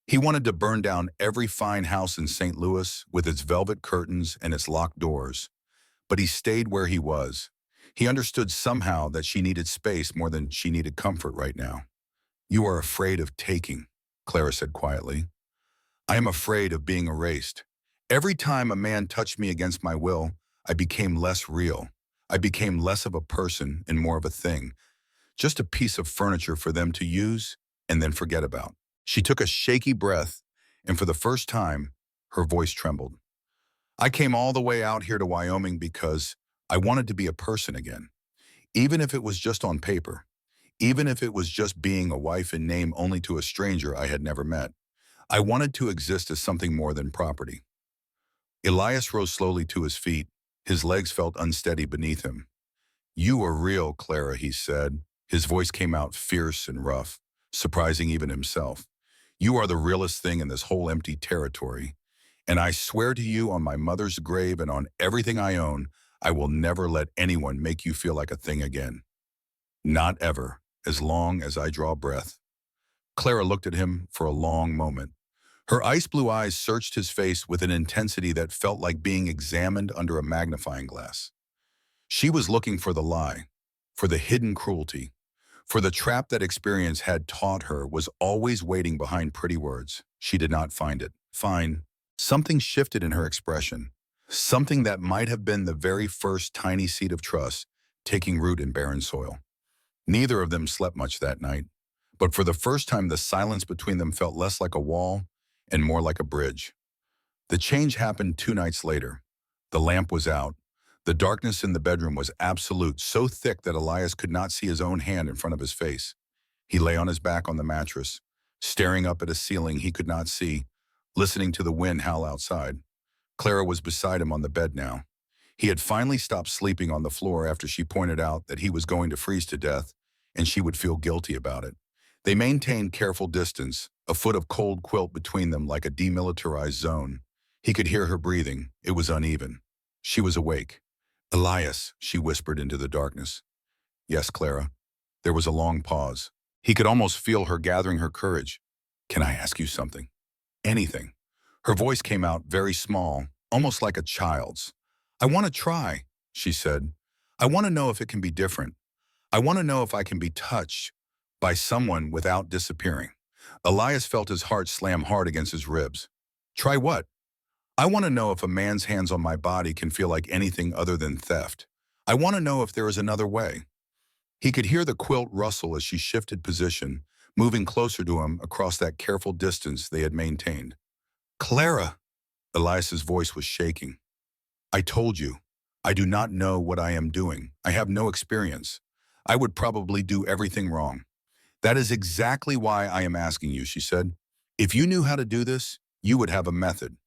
He wanted to burn down every fine house in St. Louis with its velvet curtains and its locked doors. But he stayed where he was. He understood somehow that she needed space more than she needed comfort right now. You are afraid of taking, Clara said quietly. I am afraid of being erased. Every time a man touched me against my will, I became less real. I became less of a person and more of a thing. Just a piece of furniture for them to use and then forget about. She took a shaky breath, and for the first time, her voice trembled. I came all the way out here to Wyoming because I wanted to be a person again, even if it was just on paper, even if it was just being a wife in name only to a stranger I had never met. I wanted to exist as something more than property. Elias rose slowly to his feet. His legs felt unsteady beneath him. You are real, Clara, he said. His voice came out fierce and rough, surprising even himself. You are the realest thing in this whole empty territory. And I swear to you on my mother's grave and on everything I own, I will never let anyone make you feel like a thing again. Not ever, as long as I draw breath. Clara looked at him for a long moment. Her ice blue eyes searched his face with an intensity that felt like being examined under a magnifying glass. She was looking for the lie, for the hidden cruelty, for the trap that experience had taught her was always waiting behind pretty words. She did not find it. Fine. Something shifted in her expression. Something that might have been the very first tiny seed of trust taking root in barren soil. Neither of them slept much that night, but for the first time the silence between them felt less like a wall and more like a bridge. The change happened 2 nights later. The lamp was out. The darkness in the bedroom was absolute, so thick that Elias could not see his own hand in front of his face. He lay on his back on the mattress, staring up at a ceiling he could not see, listening to the wind howl outside. Clara was beside him on the bed now. He had finally stopped sleeping on the floor after she pointed out that he was going to freeze to death, and she would feel guilty about it. They maintained careful distance, a foot of cold quilt between them like a demilitarized zone. He could hear her breathing. It was uneven. She was awake. "Elias," she whispered into the darkness. "Yes, Clara." There was a long pause. He could almost feel her gathering her courage. "Can I ask you something?" "Anything." Her voice came out very small, almost like a child's. "I want to try," she said. "I want to know if it can be different. I want to know if I can be touched by someone without disappearing." Elias felt his heart slam hard against his ribs. "Try what?" "I want to know if a man's hands on my body can feel like anything other than theft. I want to know if there is another way." He could hear the quilt rustle as she shifted position, moving closer to him across that careful distance they had maintained. "Clara!" Elias's voice was shaking. "I told you, I do not know what I am doing. I have no experience. I would probably do everything wrong. That is exactly why I am asking you," she said. "If you knew how to do this, you would have a method.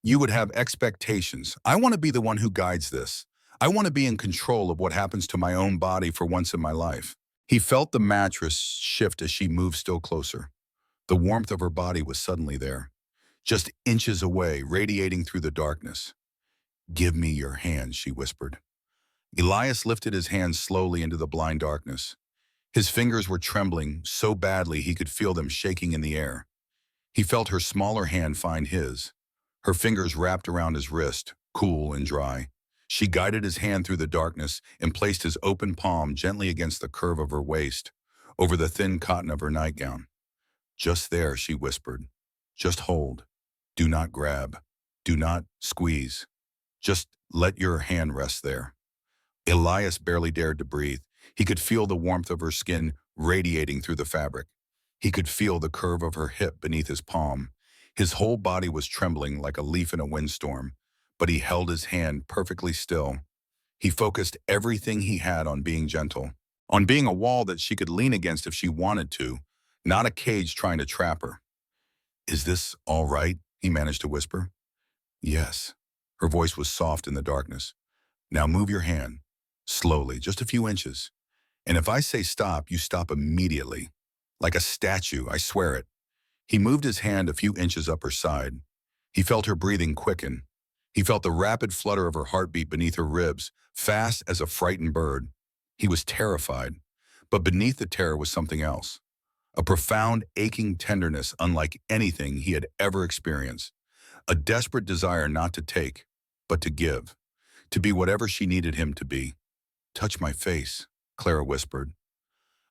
You would have expectations. I want to be the one who guides this. I want to be in control of what happens to my own body for once in my life." He felt the mattress shift as she moved still closer. The warmth of her body was suddenly there, just inches away, radiating through the darkness. "Give me your hand," she whispered. Elias lifted his hand slowly into the blind darkness. His fingers were trembling so badly he could feel them shaking in the air. He felt her smaller hand find his. Her fingers wrapped around his wrist, cool and dry. She guided his hand through the darkness and placed his open palm gently against the curve of her waist, over the thin cotton of her nightgown. "Just there," she whispered. "Just hold. Do not grab. Do not squeeze. Just let your hand rest there." Elias barely dared to breathe. He could feel the warmth of her skin radiating through the fabric. He could feel the curve of her hip beneath his palm. His whole body was trembling like a leaf in a windstorm, but he held his hand perfectly still. He focused everything he had on being gentle, on being a wall that she could lean against if she wanted to, not a cage trying to trap her. "Is this all right?" he managed to whisper. "Yes." Her voice was soft in the darkness. "Now move your hand. Slowly, just a few inches. And if I say stop, you stop immediately. Like a statue, I swear it." He moved his hand a few inches up her side. He felt her breathing quicken. He felt the rapid flutter of her heartbeat beneath her ribs, fast as a frightened bird. He was terrified, but beneath the terror was something else. A profound, aching tenderness unlike anything he had ever experienced. A desperate desire not to take, but to give. To be whatever she needed him to be. "Touch my face," Clara whispered.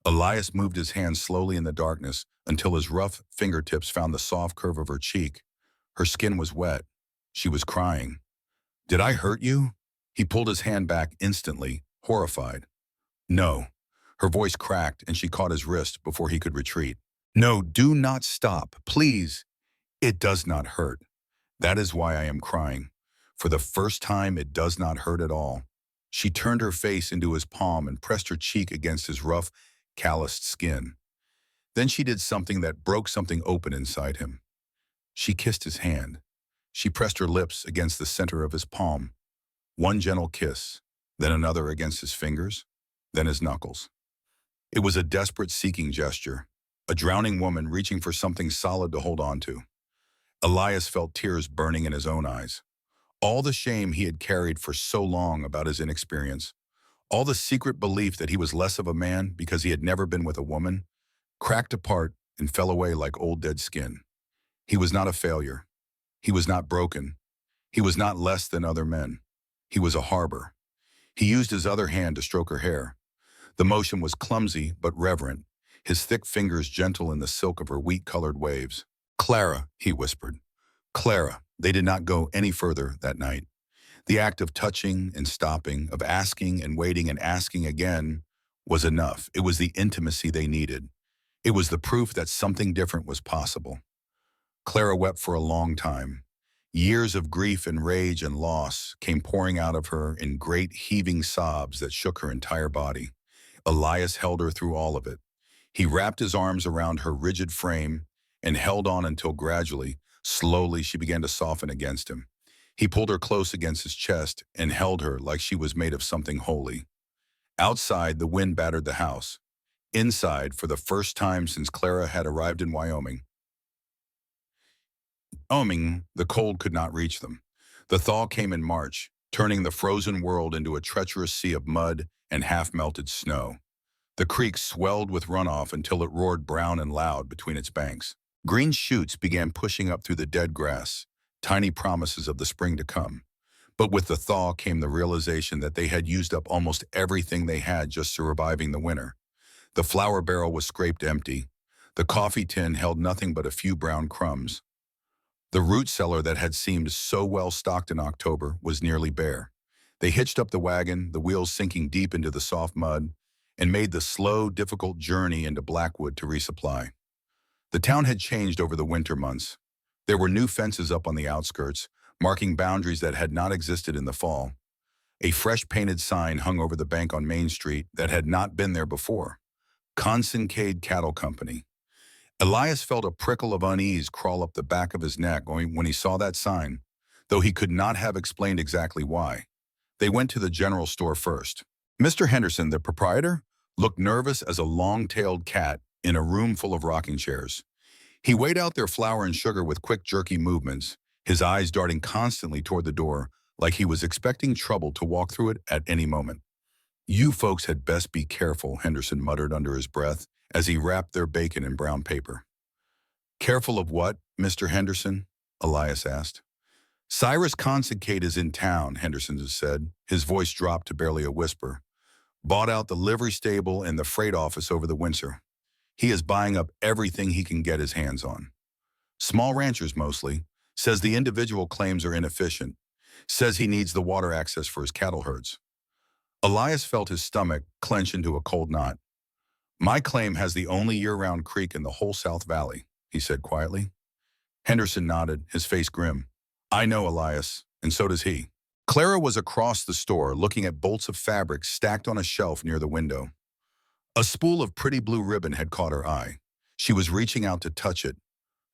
Elias moved his hand slowly in the darkness until his rough fingertips found the soft curve of her cheek. Her skin was wet. She was crying. "Did I hurt you?" He pulled his hand back instantly, horrified. "No." Her voice cracked and she caught his wrist before he could retreat. "No, do not stop, please. It does not hurt. That is why I am crying. For the first time, it does not hurt at all." She turned her face into his palm and pressed her cheek against his rough, calloused skin. Then she did something that broke something open inside him. She kissed his hand. She pressed her lips against the center of his palm. One gentle kiss, then another against his fingers, then his knuckles. It was a desperate seeking gesture, a drowning woman reaching for something solid to hold on to. Elias felt tears burning in his own eyes. All the shame he had carried for so long about his inexperience, all the secret belief that he was less of a man because he had never been with a woman, cracked apart and fell away like old dead skin. He was not a failure. He was not broken. He was not less than other men. He was a harbor. He used his other hand to stroke her hair. The motion was clumsy but reverent, his thick fingers gentle in the silk of her wheat-colored waves. "Clara," he whispered. "Clara." They did not go any further that night. The act of touching and stopping, of asking and waiting and asking again, was enough. It was the intimacy they needed. It was the proof that something different was possible. Clara wept for a long time. Years of grief and rage and loss came pouring out of her in great heaving sobs that shook her entire body. Elias held her through all of it. He wrapped his arms around her rigid frame and held on until gradually, slowly, she began to soften against him. He pulled her close against his chest and held her like she was made of something holy. Outside, the wind battered the house. Inside, for the first time since Clara had arrived in Wyoming, the cold could not reach them. The thaw came in March, turning the frozen world into a treacherous sea of mud and half-melted snow. The creek swelled with runoff until it roared brown and loud between its banks. Green shoots began pushing up through the dead grass, tiny promises of the spring to come. But with the thaw came the realization that they had used up almost everything they had just surviving the winter. The flour barrel was scraped empty. The coffee tin held nothing but a few brown crumbs. The root cellar that had seemed so well stocked in October was nearly bare. They hitched up the wagon, the wheels sinking deep into the soft mud, and made the slow, difficult journey into Blackwood to resupply. The town had changed over the winter months. There were new fences up on the outskirts, marking boundaries that had not existed in the fall. A fresh painted sign hung over the bank on Main Street that had not been there before. Consincade Cattle Company. Elias felt a prickle of unease crawl up the back of his neck when he saw that sign, though he could not have explained exactly why. They went to the general store first. Mr. Henderson, the proprietor, looked nervous as a long-tailed cat in a room full of rocking chairs. He weighed out their flour and sugar with quick, jerky movements, his eyes darting constantly toward the door, like he was expecting trouble to walk through it at any moment. "You folks had best be careful," Henderson muttered under his breath as he wrapped their bacon in brown paper. "Careful of what, Mr. Henderson?" Elias asked. "Cyrus Consincade is in town," Henderson said. His voice dropped to barely a whisper. "Bought out the livery stable and the freight office over the winter. He is buying up everything he can get his hands on. Small ranchers mostly. Says the individual claims are inefficient. Says he needs the water access for his cattle herds." Elias felt his stomach clench into a cold knot. "My claim has the only year-round creek in the whole South Valley," he said quietly. Henderson nodded, his face grim. "I know, Elias, and so does he." Clara was across the store, looking at bolts of fabric stacked on a shelf near the window. A spool of pretty blue ribbon had caught her eye. She was reaching out to touch it,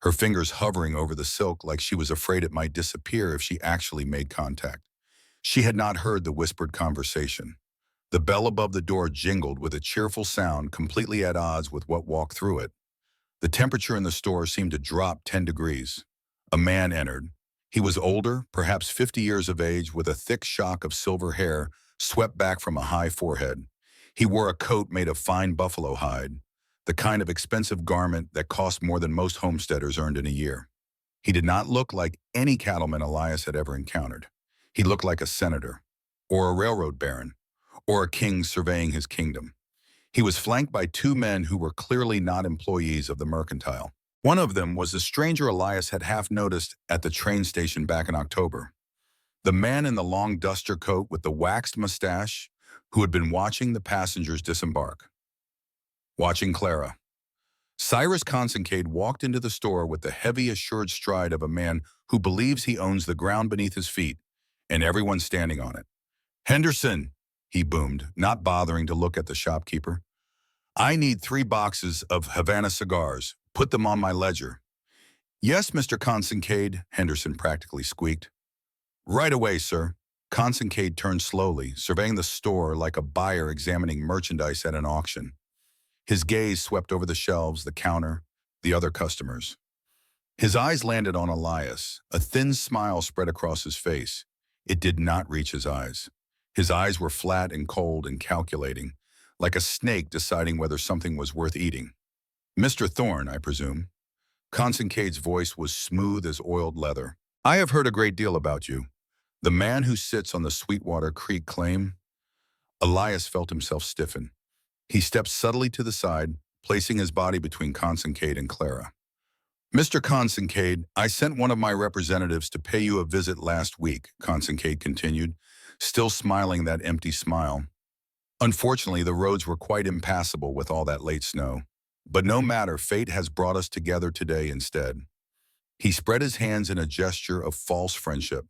her fingers hovering over the silk like she was afraid it might disappear if she actually made contact. She had not heard the whispered conversation. The bell above the door jingled with a cheerful sound completely at odds with what walked through it. The temperature in the store seemed to drop 10 degrees. A man entered. He was older, perhaps 50 years of age, with a thick shock of silver hair swept back from a high forehead. He wore a coat made of fine buffalo hide, the kind of expensive garment that cost more than most homesteaders earned in a year. He did not look like any cattleman Elias had ever encountered. He looked like a senator, or a railroad baron, or a king surveying his kingdom. He was flanked by two men who were clearly not employees of the mercantile. One of them was the stranger Elias had half noticed at the train station back in October. The man in the long duster coat with the waxed mustache who had been watching the passengers disembark. Watching Clara. Cyrus Consincade walked into the store with the heavy, assured stride of a man who believes he owns the ground beneath his feet, and everyone standing on it. "Henderson," he boomed, not bothering to look at the shopkeeper. "I need 3 boxes of Havana cigars. Put them on my ledger." "Yes, Mr. Consincade," Henderson practically squeaked. "Right away, sir." Consincade turned slowly, surveying the store like a buyer examining merchandise at an auction. His gaze swept over the shelves, the counter, the other customers. His eyes landed on Elias. A thin smile spread across his face. It did not reach his eyes. His eyes were flat and cold and calculating, like a snake deciding whether something was worth eating. "Mr. Thorne, I presume." Consincade's voice was smooth as oiled leather. "I have heard a great deal about you. The man who sits on the Sweetwater Creek claim." Elias felt himself stiffen. He stepped subtly to the side, placing his body between Consincade and Clara. "Mr. Consincade, I sent one of my representatives to pay you a visit last week," Consincade continued, still smiling that empty smile. "Unfortunately, the roads were quite impassable with all that late snow. But no matter, fate has brought us together today instead." He spread his hands in a gesture of false friendship.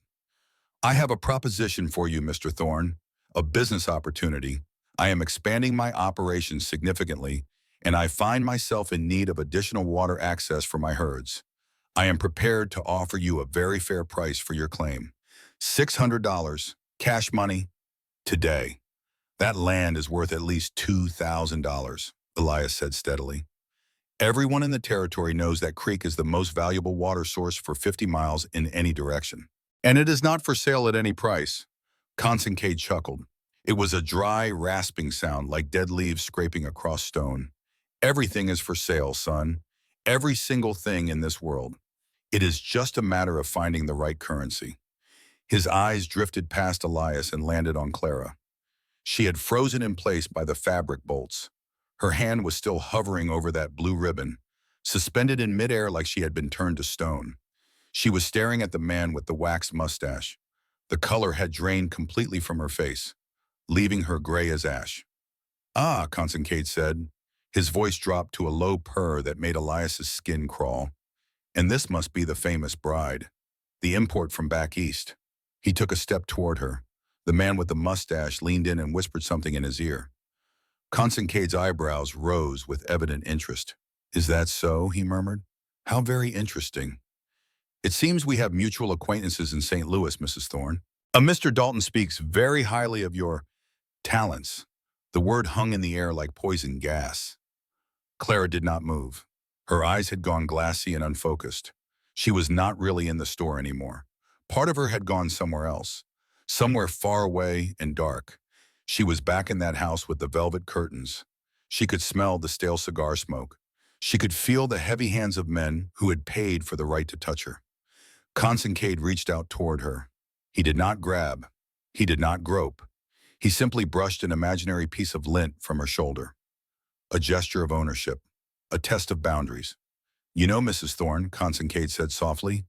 I have a proposition for you, Mr. Thorne, a business opportunity. I am expanding my operations significantly, and I find myself in need of additional water access for my herds. I am prepared to offer you a very fair price for your claim. $600, cash money, today. That land is worth at least $2,000, Elias said steadily. Everyone in the territory knows that creek is the most valuable water source for 50 miles in any direction. And it is not for sale at any price. Consincade chuckled. It was a dry, rasping sound like dead leaves scraping across stone. Everything is for sale, son. Every single thing in this world. It is just a matter of finding the right currency. His eyes drifted past Elias and landed on Clara. She had frozen in place by the fabric bolts. Her hand was still hovering over that blue ribbon, suspended in midair like she had been turned to stone. She was staring at the man with the waxed mustache. The color had drained completely from her face, leaving her gray as ash. Ah, Consincade said. His voice dropped to a low purr that made Elias's skin crawl. And this must be the famous bride, the import from back east. He took a step toward her. The man with the mustache leaned in and whispered something in his ear. Consincade's eyebrows rose with evident interest. Is that so? He murmured. How very interesting. It seems we have mutual acquaintances in St. Louis, Mrs. Thorne. Mr. Dalton speaks very highly of your talents. The word hung in the air like poison gas. Clara did not move. Her eyes had gone glassy and unfocused. She was not really in the store anymore. Part of her had gone somewhere else, somewhere far away and dark. She was back in that house with the velvet curtains. She could smell the stale cigar smoke. She could feel the heavy hands of men who had paid for the right to touch her. Consincade reached out toward her. He did not grab. He did not grope. He simply brushed an imaginary piece of lint from her shoulder. A gesture of ownership. A test of boundaries. You know, Mrs. Thorne, Consincade said softly,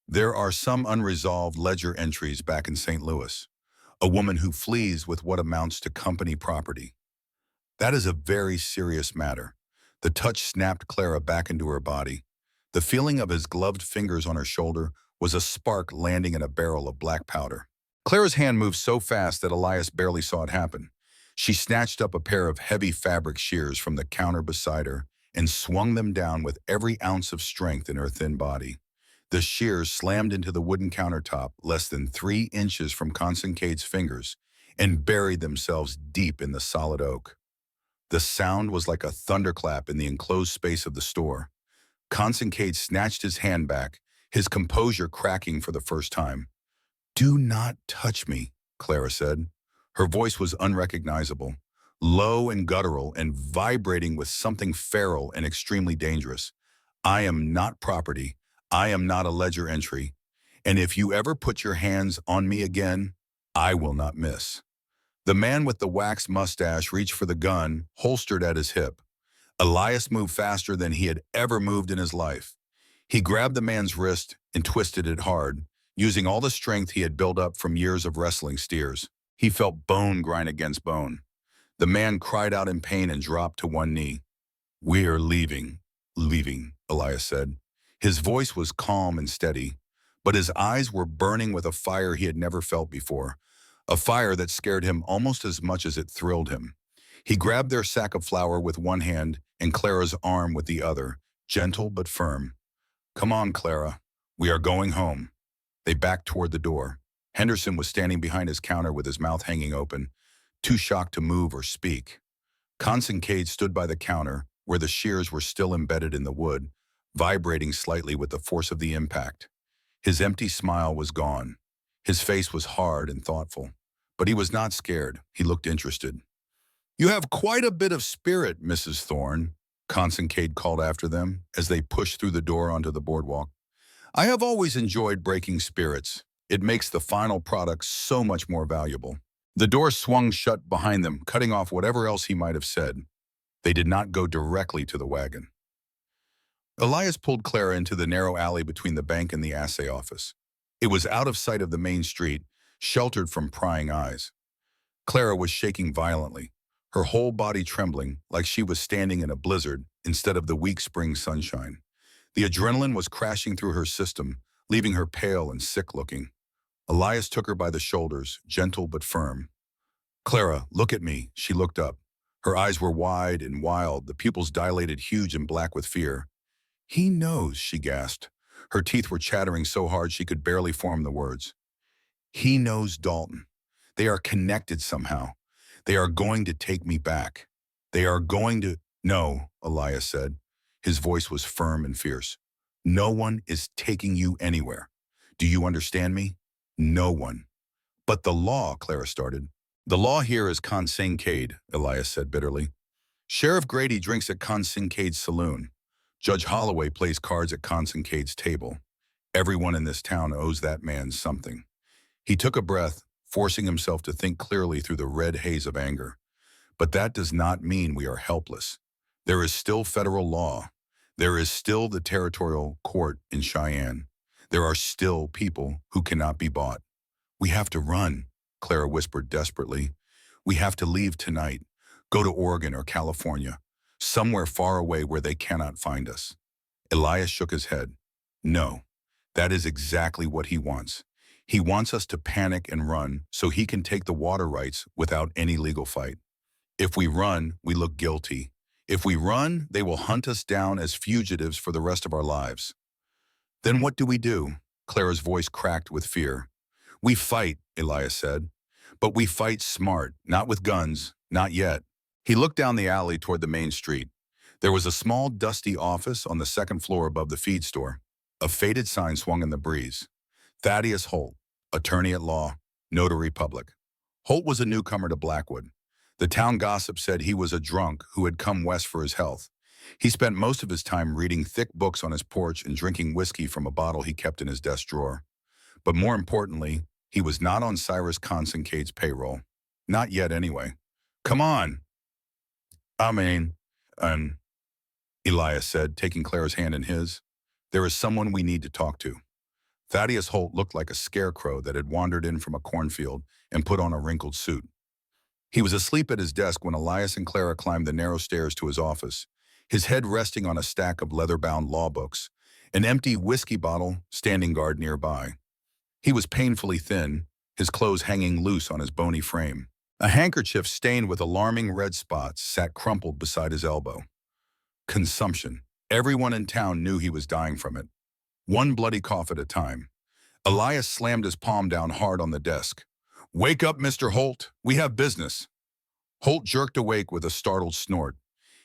there are some unresolved ledger entries back in St. Louis. A woman who flees with what amounts to company property. That is a very serious matter. The touch snapped Clara back into her body. The feeling of his gloved fingers on her shoulder was a spark landing in a barrel of black powder. Clara's hand moved so fast that Elias barely saw it happen. She snatched up a pair of heavy fabric shears from the counter beside her and swung them down with every ounce of strength in her thin body. The shears slammed into the wooden countertop less than 3 inches from Consincade's fingers and buried themselves deep in the solid oak. The sound was like a thunderclap in the enclosed space of the store. Consincade snatched his hand back, his composure cracking for the first time. Do not touch me, Clara said. Her voice was unrecognizable, low and guttural and vibrating with something feral and extremely dangerous. I am not property. I am not a ledger entry. And if you ever put your hands on me again, I will not miss. The man with the waxed mustache reached for the gun, holstered at his hip. Elias moved faster than he had ever moved in his life. He grabbed the man's wrist and twisted it hard, using all the strength he had built up from years of wrestling steers. He felt bone grind against bone. The man cried out in pain and dropped to one knee. We are leaving, Elias said. His voice was calm and steady, but his eyes were burning with a fire he had never felt before, a fire that scared him almost as much as it thrilled him. He grabbed their sack of flour with one hand and Clara's arm with the other, gentle but firm. Come on, Clara. We are going home. They backed toward the door. Henderson was standing behind his counter with his mouth hanging open, too shocked to move or speak. Consincade stood by the counter, where the shears were still embedded in the wood, vibrating slightly with the force of the impact. His empty smile was gone. His face was hard and thoughtful, but he was not scared. He looked interested. You have quite a bit of spirit, Mrs. Thorne, Consincade called after them as they pushed through the door onto the boardwalk. I have always enjoyed breaking spirits. It makes the final product so much more valuable. The door swung shut behind them, cutting off whatever else he might have said. They did not go directly to the wagon. Elias pulled Clara into the narrow alley between the bank and the assay office. It was out of sight of the main street, sheltered from prying eyes. Clara was shaking violently, her whole body trembling like she was standing in a blizzard instead of the weak spring sunshine. The adrenaline was crashing through her system, leaving her pale and sick-looking. Elias took her by the shoulders, gentle but firm. "Clara, look at me." She looked up. Her eyes were wide and wild, the pupils dilated huge and black with fear. "He knows," she gasped. Her teeth were chattering so hard she could barely form the words. "He knows Dalton. They are connected somehow. They are going to take me back. They are going to—" "No," Elias said. His voice was firm and fierce. "No one is taking you anywhere. Do you understand me? No one." "But the law," Clara started. "The law here is Consincade," Elias said bitterly. "Sheriff Grady drinks at Consincade's saloon. Judge Holloway plays cards at Consincade's table. Everyone in this town owes that man something." He took a breath, forcing himself to think clearly through the red haze of anger. "But that does not mean we are helpless. There is still federal law. There is still the territorial court in Cheyenne. There are still people who cannot be bought. We have to run," Clara whispered desperately. "We have to leave tonight. Go to Oregon or California, somewhere far away where they cannot find us." Elias shook his head. "No, that is exactly what he wants. He wants us to panic and run so he can take the water rights without any legal fight. If we run, we look guilty. If we run, they will hunt us down as fugitives for the rest of our lives." "Then what do we do?" Clara's voice cracked with fear. "We fight," Elias said. "But we fight smart, not with guns, not yet." He looked down the alley toward the main street. There was a small, dusty office on the second floor above the feed store. A faded sign swung in the breeze. Thaddeus Holt, attorney at law, notary public. Holt was a newcomer to Blackwood. The town gossip said he was a drunk who had come west for his health. He spent most of his time reading thick books on his porch and drinking whiskey from a bottle he kept in his desk drawer. But more importantly, he was not on Cyrus Consincade's payroll. Not yet, anyway. "Come on." "I mean, Elias said, taking Clara's hand in his. "There is someone we need to talk to." Thaddeus Holt looked like a scarecrow that had wandered in from a cornfield and put on a wrinkled suit. He was asleep at his desk when Elias and Clara climbed the narrow stairs to his office, his head resting on a stack of leather-bound law books, an empty whiskey bottle standing guard nearby. He was painfully thin, his clothes hanging loose on his bony frame. A handkerchief stained with alarming red spots sat crumpled beside his elbow. Consumption. Everyone in town knew he was dying from it. One bloody cough at a time. Elias slammed his palm down hard on the desk. "Wake up, Mr. Holt. We have business." Holt jerked awake with a startled snort.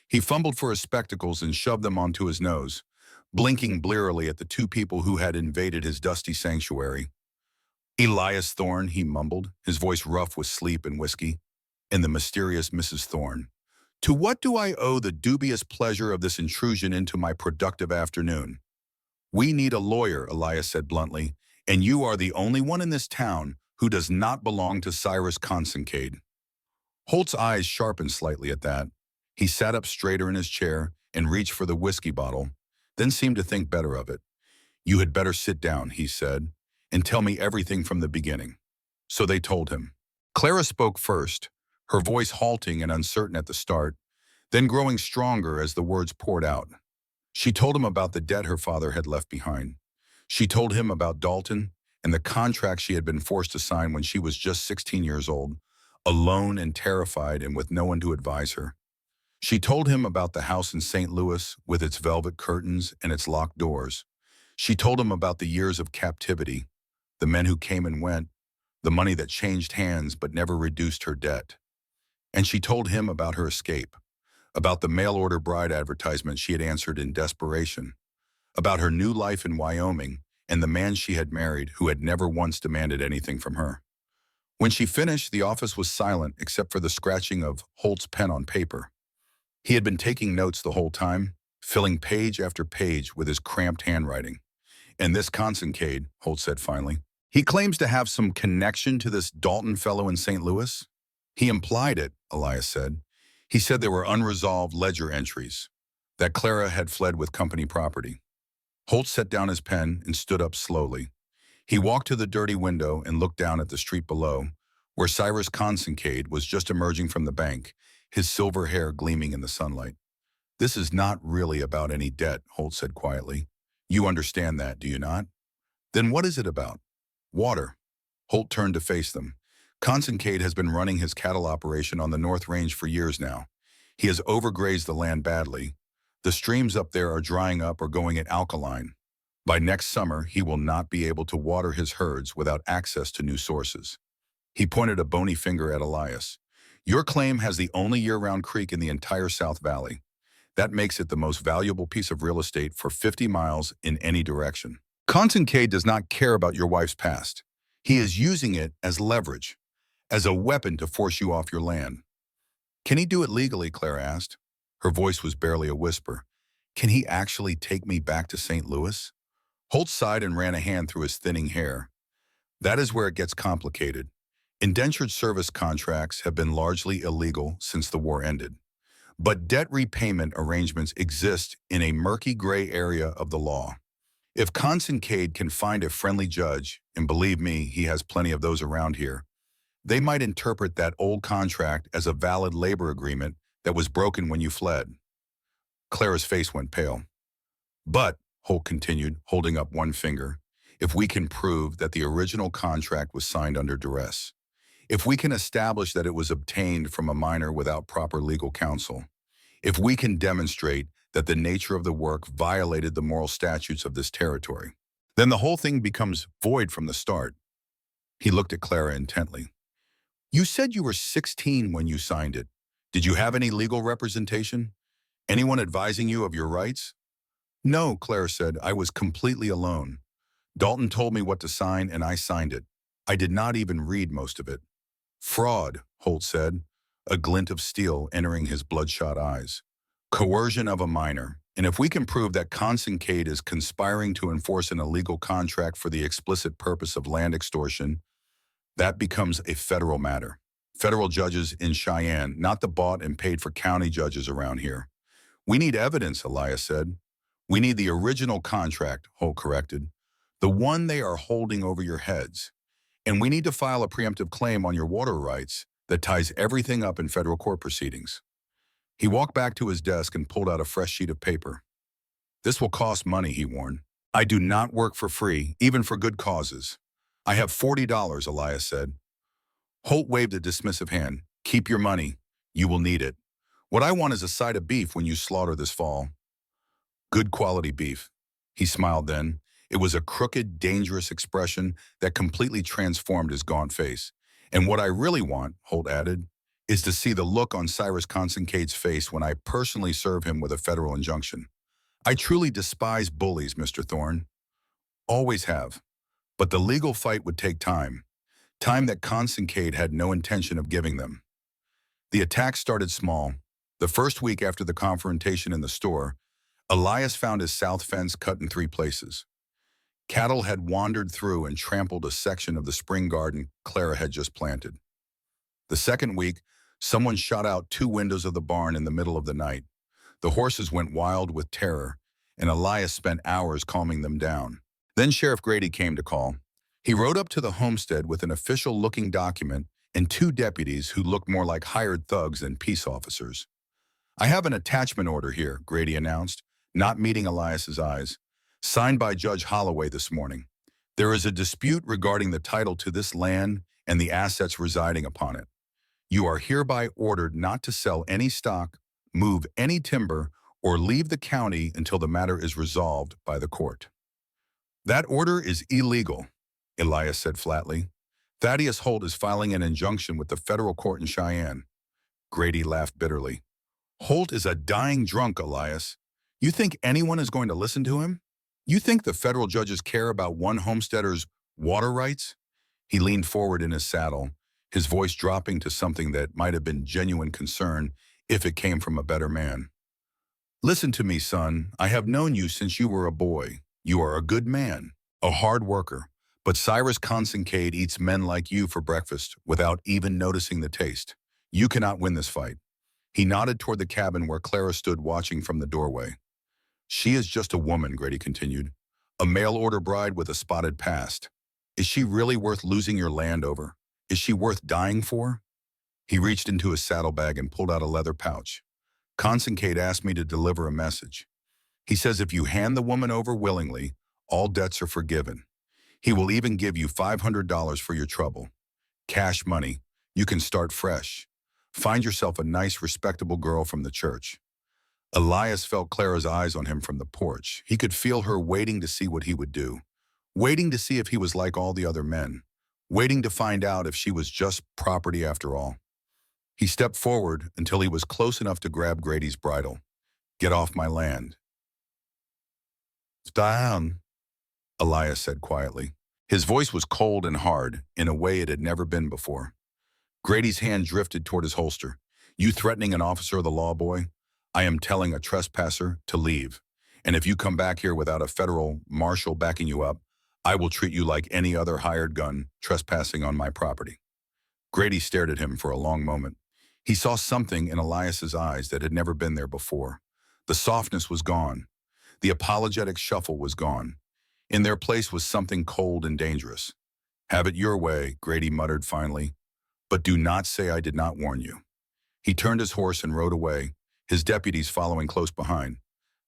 He fumbled for his spectacles and shoved them onto his nose, blinking blearily at the two people who had invaded his dusty sanctuary. "Elias Thorne," he mumbled, his voice rough with sleep and whiskey, "and the mysterious Mrs. Thorne. To what do I owe the dubious pleasure of this intrusion into my productive afternoon?" "We need a lawyer," Elias said bluntly, "and you are the only one in this town who does not belong to Cyrus Consincade." Holt's eyes sharpened slightly at that. He sat up straighter in his chair and reached for the whiskey bottle, then seemed to think better of it. "You had better sit down," he said, "and tell me everything from the beginning." So they told him. Clara spoke first, her voice halting and uncertain at the start, then growing stronger as the words poured out. She told him about the debt her father had left behind. She told him about Dalton and the contract she had been forced to sign when she was just 16 years old, alone and terrified and with no one to advise her. She told him about the house in St. Louis with its velvet curtains and its locked doors. She told him about the years of captivity, the men who came and went, the money that changed hands but never reduced her debt. And she told him about her escape, about the mail-order bride advertisement she had answered in desperation, about her new life in Wyoming and the man she had married who had never once demanded anything from her. When she finished, the office was silent except for the scratching of Holt's pen on paper. He had been taking notes the whole time, filling page after page with his cramped handwriting. "And this Consincade," Holt said finally, "he claims to have some connection to this Dalton fellow in St. Louis?" "He implied it," Elias said. "He said there were unresolved ledger entries, that Clara had fled with company property." Holt set down his pen and stood up slowly. He walked to the dirty window and looked down at the street below, where Cyrus Consincade was just emerging from the bank, his silver hair gleaming in the sunlight. "This is not really about any debt," Holt said quietly. You understand that, do you not? Then what is it about? Water. Holt turned to face them. Consincade has been running his cattle operation on the North Range for years now. He has overgrazed the land badly. The streams up there are drying up or going at alkaline. By next summer, he will not be able to water his herds without access to new sources. He pointed a bony finger at Elias. Your claim has the only year-round creek in the entire South Valley. That makes it the most valuable piece of real estate for 50 miles in any direction. Consincade does not care about your wife's past. He is using it as leverage, as a weapon to force you off your land. Can he do it legally, Claire asked. Her voice was barely a whisper. Can he actually take me back to St. Louis? Holt sighed and ran a hand through his thinning hair. That is where it gets complicated. Indentured service contracts have been largely illegal since the war ended. But debt repayment arrangements exist in a murky gray area of the law. If Consincade can find a friendly judge, and believe me, he has plenty of those around here, they might interpret that old contract as a valid labor agreement that was broken when you fled. Clara's face went pale. But, Holt continued, holding up one finger, if we can prove that the original contract was signed under duress, if we can establish that it was obtained from a minor without proper legal counsel, if we can demonstrate that the nature of the work violated the moral statutes of this territory, then the whole thing becomes void from the start. He looked at Clara intently. You said you were 16 when you signed it. Did you have any legal representation? Anyone advising you of your rights? No, Clara said. I was completely alone. Dalton told me what to sign and I signed it. I did not even read most of it. Fraud, Holt said, a glint of steel entering his bloodshot eyes. Coercion of a minor. And if we can prove that Consincade is conspiring to enforce an illegal contract for the explicit purpose of land extortion, that becomes a federal matter. Federal judges in Cheyenne, not the bought and paid for county judges around here. We need evidence, Elias said. We need the original contract, Holt corrected. The one they are holding over your heads. And we need to file a preemptive claim on your water rights that ties everything up in federal court proceedings. He walked back to his desk and pulled out a fresh sheet of paper. This will cost money, he warned. I do not work for free, even for good causes. I have $40, Elias said. Holt waved a dismissive hand. Keep your money. You will need it. What I want is a side of beef when you slaughter this fall. Good quality beef. He smiled then. It was a crooked, dangerous expression that completely transformed his gaunt face. And what I really want, Holt added, is to see the look on Cyrus Consincade's face when I personally serve him with a federal injunction. I truly despise bullies, Mr. Thorne. Always have. But the legal fight would take time. Time that Consincade had no intention of giving them. The attack started small. The first week after the confrontation in the store, Elias found his south fence cut in 3 places. Cattle had wandered through and trampled a section of the spring garden Clara had just planted. The second week, someone shot out 2 windows of the barn in the middle of the night. The horses went wild with terror, and Elias spent hours calming them down. Then Sheriff Grady came to call. He rode up to the homestead with an official-looking document and 2 deputies who looked more like hired thugs than peace officers. I have an attachment order here, Grady announced, not meeting Elias's eyes. Signed by Judge Holloway this morning. There is a dispute regarding the title to this land and the assets residing upon it. You are hereby ordered not to sell any stock, move any timber, or leave the county until the matter is resolved by the court. That order is illegal, Elias said flatly. Thaddeus Holt is filing an injunction with the federal court in Cheyenne. Grady laughed bitterly. Holt is a dying drunk, Elias. You think anyone is going to listen to him? You think the federal judges care about one homesteader's water rights? He leaned forward in his saddle, his voice dropping to something that might have been genuine concern if it came from a better man. Listen to me, son. I have known you since you were a boy. You are a good man, a hard worker. But Cyrus Consincade eats men like you for breakfast without even noticing the taste. You cannot win this fight. He nodded toward the cabin where Clara stood watching from the doorway. She is just a woman, Grady continued. A mail-order bride with a spotted past. Is she really worth losing your land over? Is she worth dying for? He reached into his saddlebag and pulled out a leather pouch. Consincade asked me to deliver a message. He says if you hand the woman over willingly, all debts are forgiven. He will even give you $500 for your trouble. Cash money. You can start fresh. Find yourself a nice, respectable girl from the church. Elias felt Clara's eyes on him from the porch. He could feel her waiting to see what he would do, waiting to see if he was like all the other men, waiting to find out if she was just property after all. He stepped forward until he was close enough to grab Grady's bridle. "Get off my land." "Down," Elias said quietly. His voice was cold and hard in a way it had never been before. Grady's hand drifted toward his holster. "You threatening an officer of the law, boy? I am telling a trespasser to leave. And if you come back here without a federal marshal backing you up, I will treat you like any other hired gun trespassing on my property." Grady stared at him for a long moment. He saw something in Elias's eyes that had never been there before. The softness was gone. The apologetic shuffle was gone. In their place was something cold and dangerous. "Have it your way," Grady muttered finally. "But do not say I did not warn you." He turned his horse and rode away, his deputies following close behind.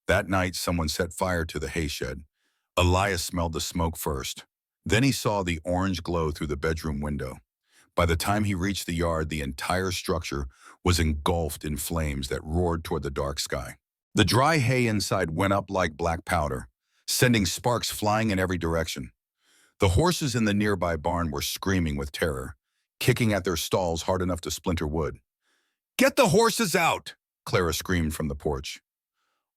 That night, someone set fire to the hay shed. Elias smelled the smoke first. Then he saw the orange glow through the bedroom window. By the time he reached the yard, the entire structure was engulfed in flames that roared toward the dark sky. The dry hay inside went up like black powder, sending sparks flying in every direction. The horses in the nearby barn were screaming with terror, kicking at their stalls hard enough to splinter wood. "Get the horses out!" Clara screamed from the porch.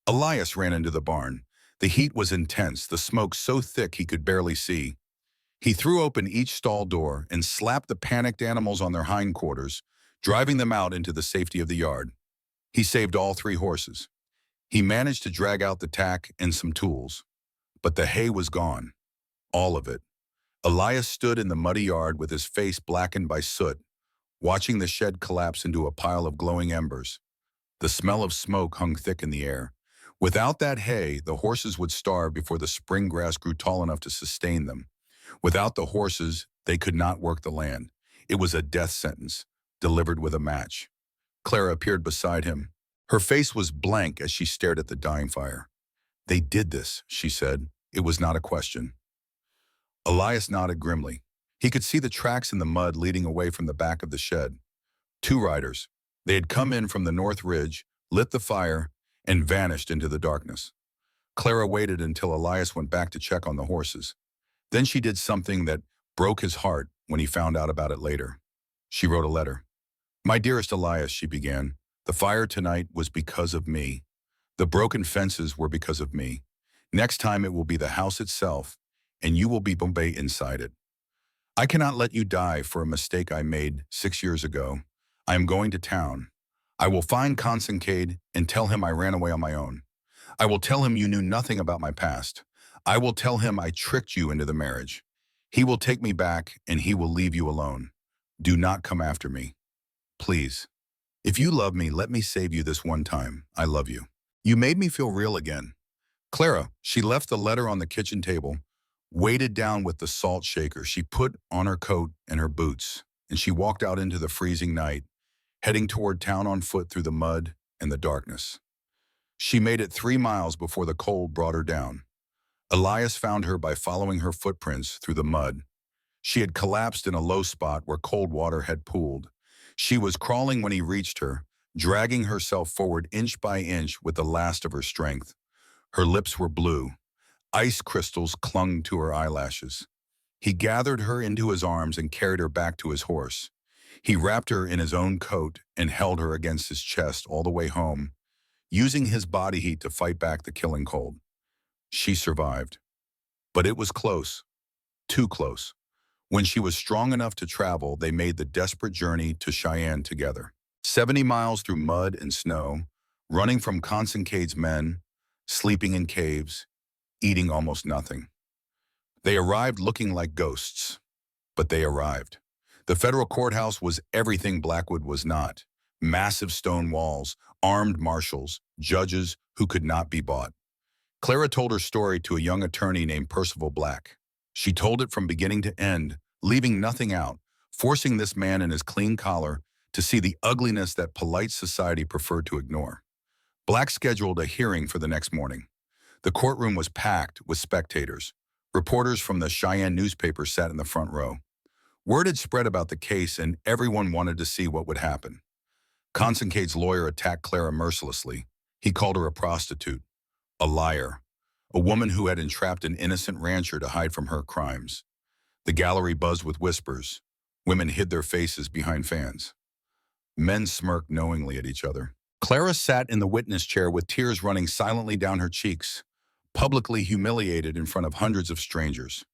Elias ran into the barn. The heat was intense, the smoke so thick he could barely see. He threw open each stall door and slapped the panicked animals on their hindquarters, driving them out into the safety of the yard. He saved all 3 horses. He managed to drag out the tack and some tools. But the hay was gone. All of it. Elias stood in the muddy yard with his face blackened by soot, watching the shed collapse into a pile of glowing embers. The smell of smoke hung thick in the air. Without that hay, the horses would starve before the spring grass grew tall enough to sustain them. Without the horses, they could not work the land. It was a death sentence, delivered with a match. Clara appeared beside him. Her face was blank as she stared at the dying fire. "They did this," she said. It was not a question. Elias nodded grimly. He could see the tracks in the mud leading away from the back of the shed. 2 riders. They had come in from the north ridge, lit the fire, and vanished into the darkness. Clara waited until Elias went back to check on the horses. Then she did something that broke his heart when he found out about it later. She wrote a letter. "My dearest Elias," she began, "the fire tonight was because of me. The broken fences were because of me. Next time it will be the house itself, and you will be Bombay inside it. I cannot let you die for a mistake I made 6 years ago. I am going to town. I will find Consincade and tell him I ran away on my own. I will tell him you knew nothing about my past. I will tell him I tricked you into the marriage. He will take me back and he will leave you alone. Do not come after me. Please. If you love me, let me save you this one time. I love you. You made me feel real again." Clara, she left the letter on the kitchen table, weighted down with the salt shaker. She put on her coat and her boots, and she walked out into the freezing night, heading toward town on foot through the mud and the darkness. She made it 3 miles before the cold brought her down. Elias found her by following her footprints through the mud. She had collapsed in a low spot where cold water had pooled. She was crawling when he reached her, dragging herself forward inch by inch with the last of her strength. Her lips were blue. Ice crystals clung to her eyelashes. He gathered her into his arms and carried her back to his horse. He wrapped her in his own coat and held her against his chest all the way home, using his body heat to fight back the killing cold. She survived. But it was close. Too close. When she was strong enough to travel, they made the desperate journey to Cheyenne together. 70 miles through mud and snow, running from Consincade's men, sleeping in caves, eating almost nothing. They arrived looking like ghosts, but they arrived. The federal courthouse was everything Blackwood was not. Massive stone walls, armed marshals, judges who could not be bought. Clara told her story to a young attorney named Percival Black. She told it from beginning to end, leaving nothing out, forcing this man in his clean collar to see the ugliness that polite society preferred to ignore. Black scheduled a hearing for the next morning. The courtroom was packed with spectators. Reporters from the Cheyenne newspaper sat in the front row. Word had spread about the case, and everyone wanted to see what would happen. Constancade's lawyer attacked Clara mercilessly. He called her a prostitute, a liar, a woman who had entrapped an innocent rancher to hide from her crimes. The gallery buzzed with whispers. Women hid their faces behind fans. Men smirked knowingly at each other. Clara sat in the witness chair with tears running silently down her cheeks, publicly humiliated in front of hundreds of strangers.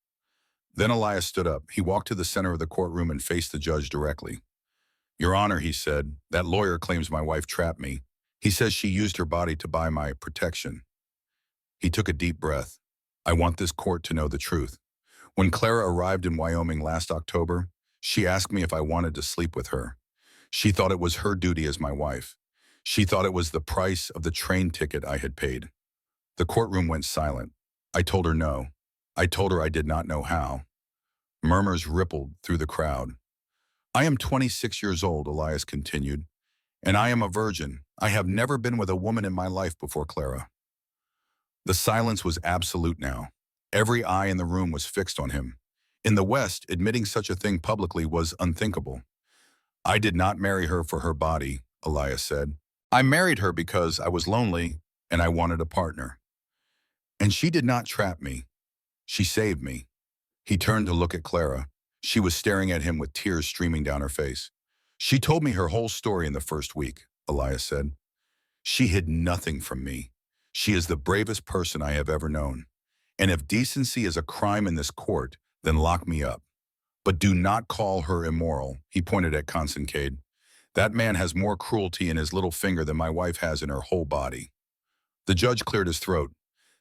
Then Elias stood up. He walked to the center of the courtroom and faced the judge directly. "Your Honor," he said, "that lawyer claims my wife trapped me. He says she used her body to buy my protection." He took a deep breath. "I want this court to know the truth. When Clara arrived in Wyoming last October, she asked me if I wanted to sleep with her. She thought it was her duty as my wife. She thought it was the price of the train ticket I had paid." The courtroom went silent. I told her no. I told her I did not know how. Murmurs rippled through the crowd. "I am 26 years old," Elias continued, "and I am a virgin. I have never been with a woman in my life before Clara." The silence was absolute now. Every eye in the room was fixed on him. In the West, admitting such a thing publicly was unthinkable. "I did not marry her for her body," Elias said. "I married her because I was lonely and I wanted a partner. And she did not trap me. She saved me." He turned to look at Clara. She was staring at him with tears streaming down her face. "She told me her whole story in the first week," Elias said. "She hid nothing from me. She is the bravest person I have ever known. And if decency is a crime in this court, then lock me up. But do not call her immoral," he pointed at Constancade. "That man has more cruelty in his little finger than my wife has in her whole body." The judge cleared his throat.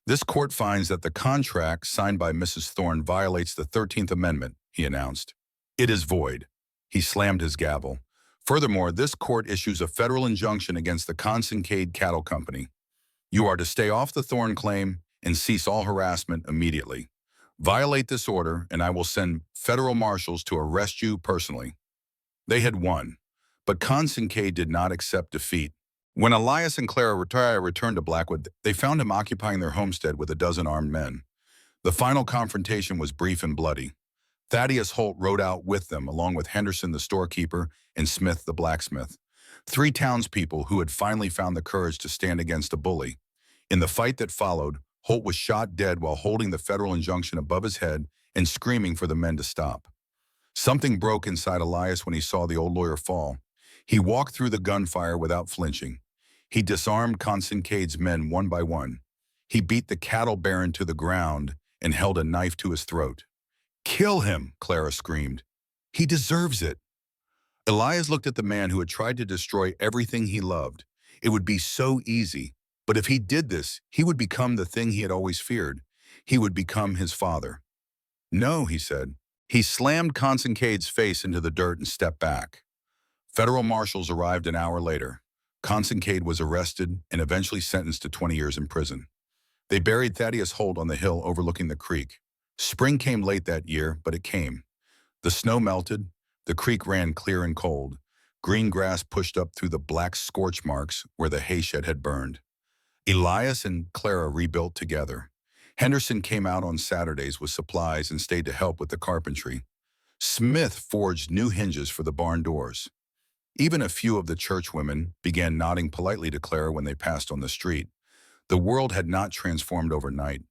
"This court finds that the contract signed by Mrs. Thorne violates the 13th Amendment," he announced. "It is void." He slammed his gavel. "Furthermore, this court issues a federal injunction against the Constancade Cattle Company. You are to stay off the Thorne claim and cease all harassment immediately. Violate this order, and I will send federal marshals to arrest you personally." They had won, but Constancade did not accept defeat. When Elias and Clara returned to Blackwood, they found him occupying their homestead with a dozen armed men. The final confrontation was brief and bloody. Thaddeus Holt rode out with them, along with Henderson the storekeeper and Smith the blacksmith, 3 townspeople who had finally found the courage to stand against a bully. In the fight that followed, Holt was shot dead while holding the federal injunction above his head and screaming for the men to stop. Something broke inside Elias when he saw the old lawyer fall. He walked through the gunfire without flinching. He disarmed Constancade's men one by one. He beat the cattle baron to the ground and held a knife to his throat. "Kill him," Clara screamed. "He deserves it." Elias looked at the man who had tried to destroy everything he loved. It would be so easy, but if he did this, he would become the thing he had always feared. He would become his father. "No," he said. He slammed Constancade's face into the dirt and stepped back. Federal marshals arrived an hour later. Constancade was arrested and eventually sentenced to 20 years in prison. They buried Thaddeus Holt on the hill overlooking the creek. Spring came late that year, but it came. The snow melted, the creek ran clear and cold. Green grass pushed up through the black scorch marks where the hayshed had burned. Elias and Clara rebuilt together. Henderson came out on Saturdays with supplies and stayed to help with the carpentry. Smith forged new hinges for the barn doors. Even a few of the churchwomen began nodding politely to Clara when they passed on the street. The world had not transformed overnight.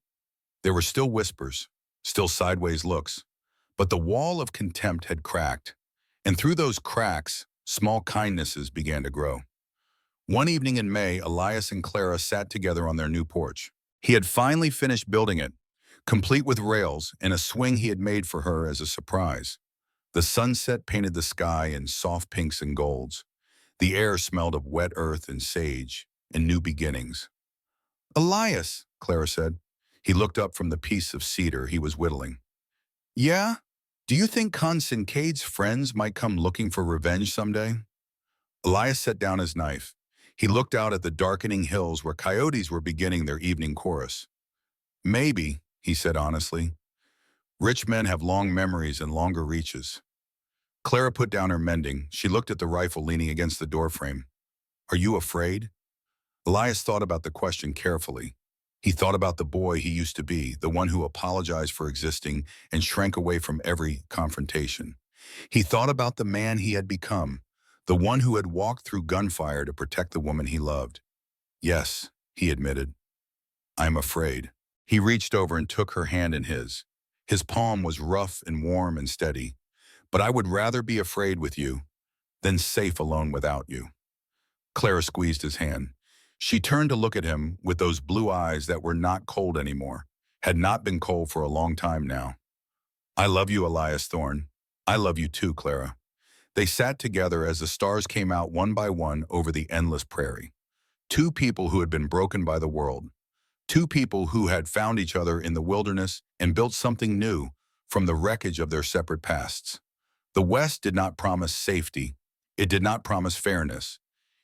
There were still whispers, still sideways looks, but the wall of contempt had cracked, and through those cracks, small kindnesses began to grow. One evening in May, Elias and Clara sat together on their new porch. He had finally finished building it, complete with rails and a swing he had made for her as a surprise. The sunset painted the sky in soft pinks and golds. The air smelled of wet earth and sage and new beginnings. "Elias," Clara said. He looked up from the piece of cedar he was whittling. "Yeah? Do you think Constancade's friends might come looking for revenge someday?" Elias set down his knife. He looked out at the darkening hills where coyotes were beginning their evening chorus. "Maybe," he said honestly. "Rich men have long memories and longer reaches." Clara put down her mending. She looked at the rifle leaning against the doorframe. "Are you afraid?" Elias thought about the question carefully. He thought about the boy he used to be, the one who apologized for existing and shrank away from every confrontation. He thought about the man he had become, the one who had walked through gunfire to protect the woman he loved. Yes, he admitted, I'm afraid. He reached over and took her hand in his. His palm was rough and warm and steady. But I would rather be afraid with you than safe alone without you. Clara squeezed his hand. She turned to look at him with those blue eyes that were not cold anymore, had not been cold for a long time now. I love you, Elias Thorne. I love you too, Clara. They sat together as the stars came out one by one over the endless prairie. Two people who had been broken by the world. Two people who had found each other in the wilderness and built something new from the wreckage of their separate pasts. The West did not promise safety. It did not promise fairness.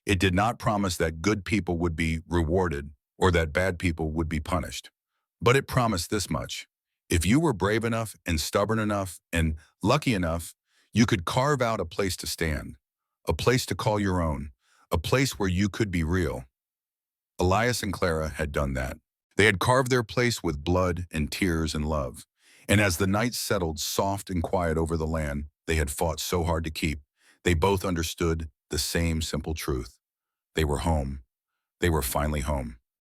It did not promise that good people would be rewarded or that bad people would be punished. But it promised this much. If you were brave enough and stubborn enough and lucky enough, you could carve out a place to stand, a place to call your own, a place where you could be real. Elias and Clara had done that. They had carved their place with blood and tears and love. And as the night settled soft and quiet over the land they had fought so hard to keep, they both understood the same simple truth. They were home. They were finally home.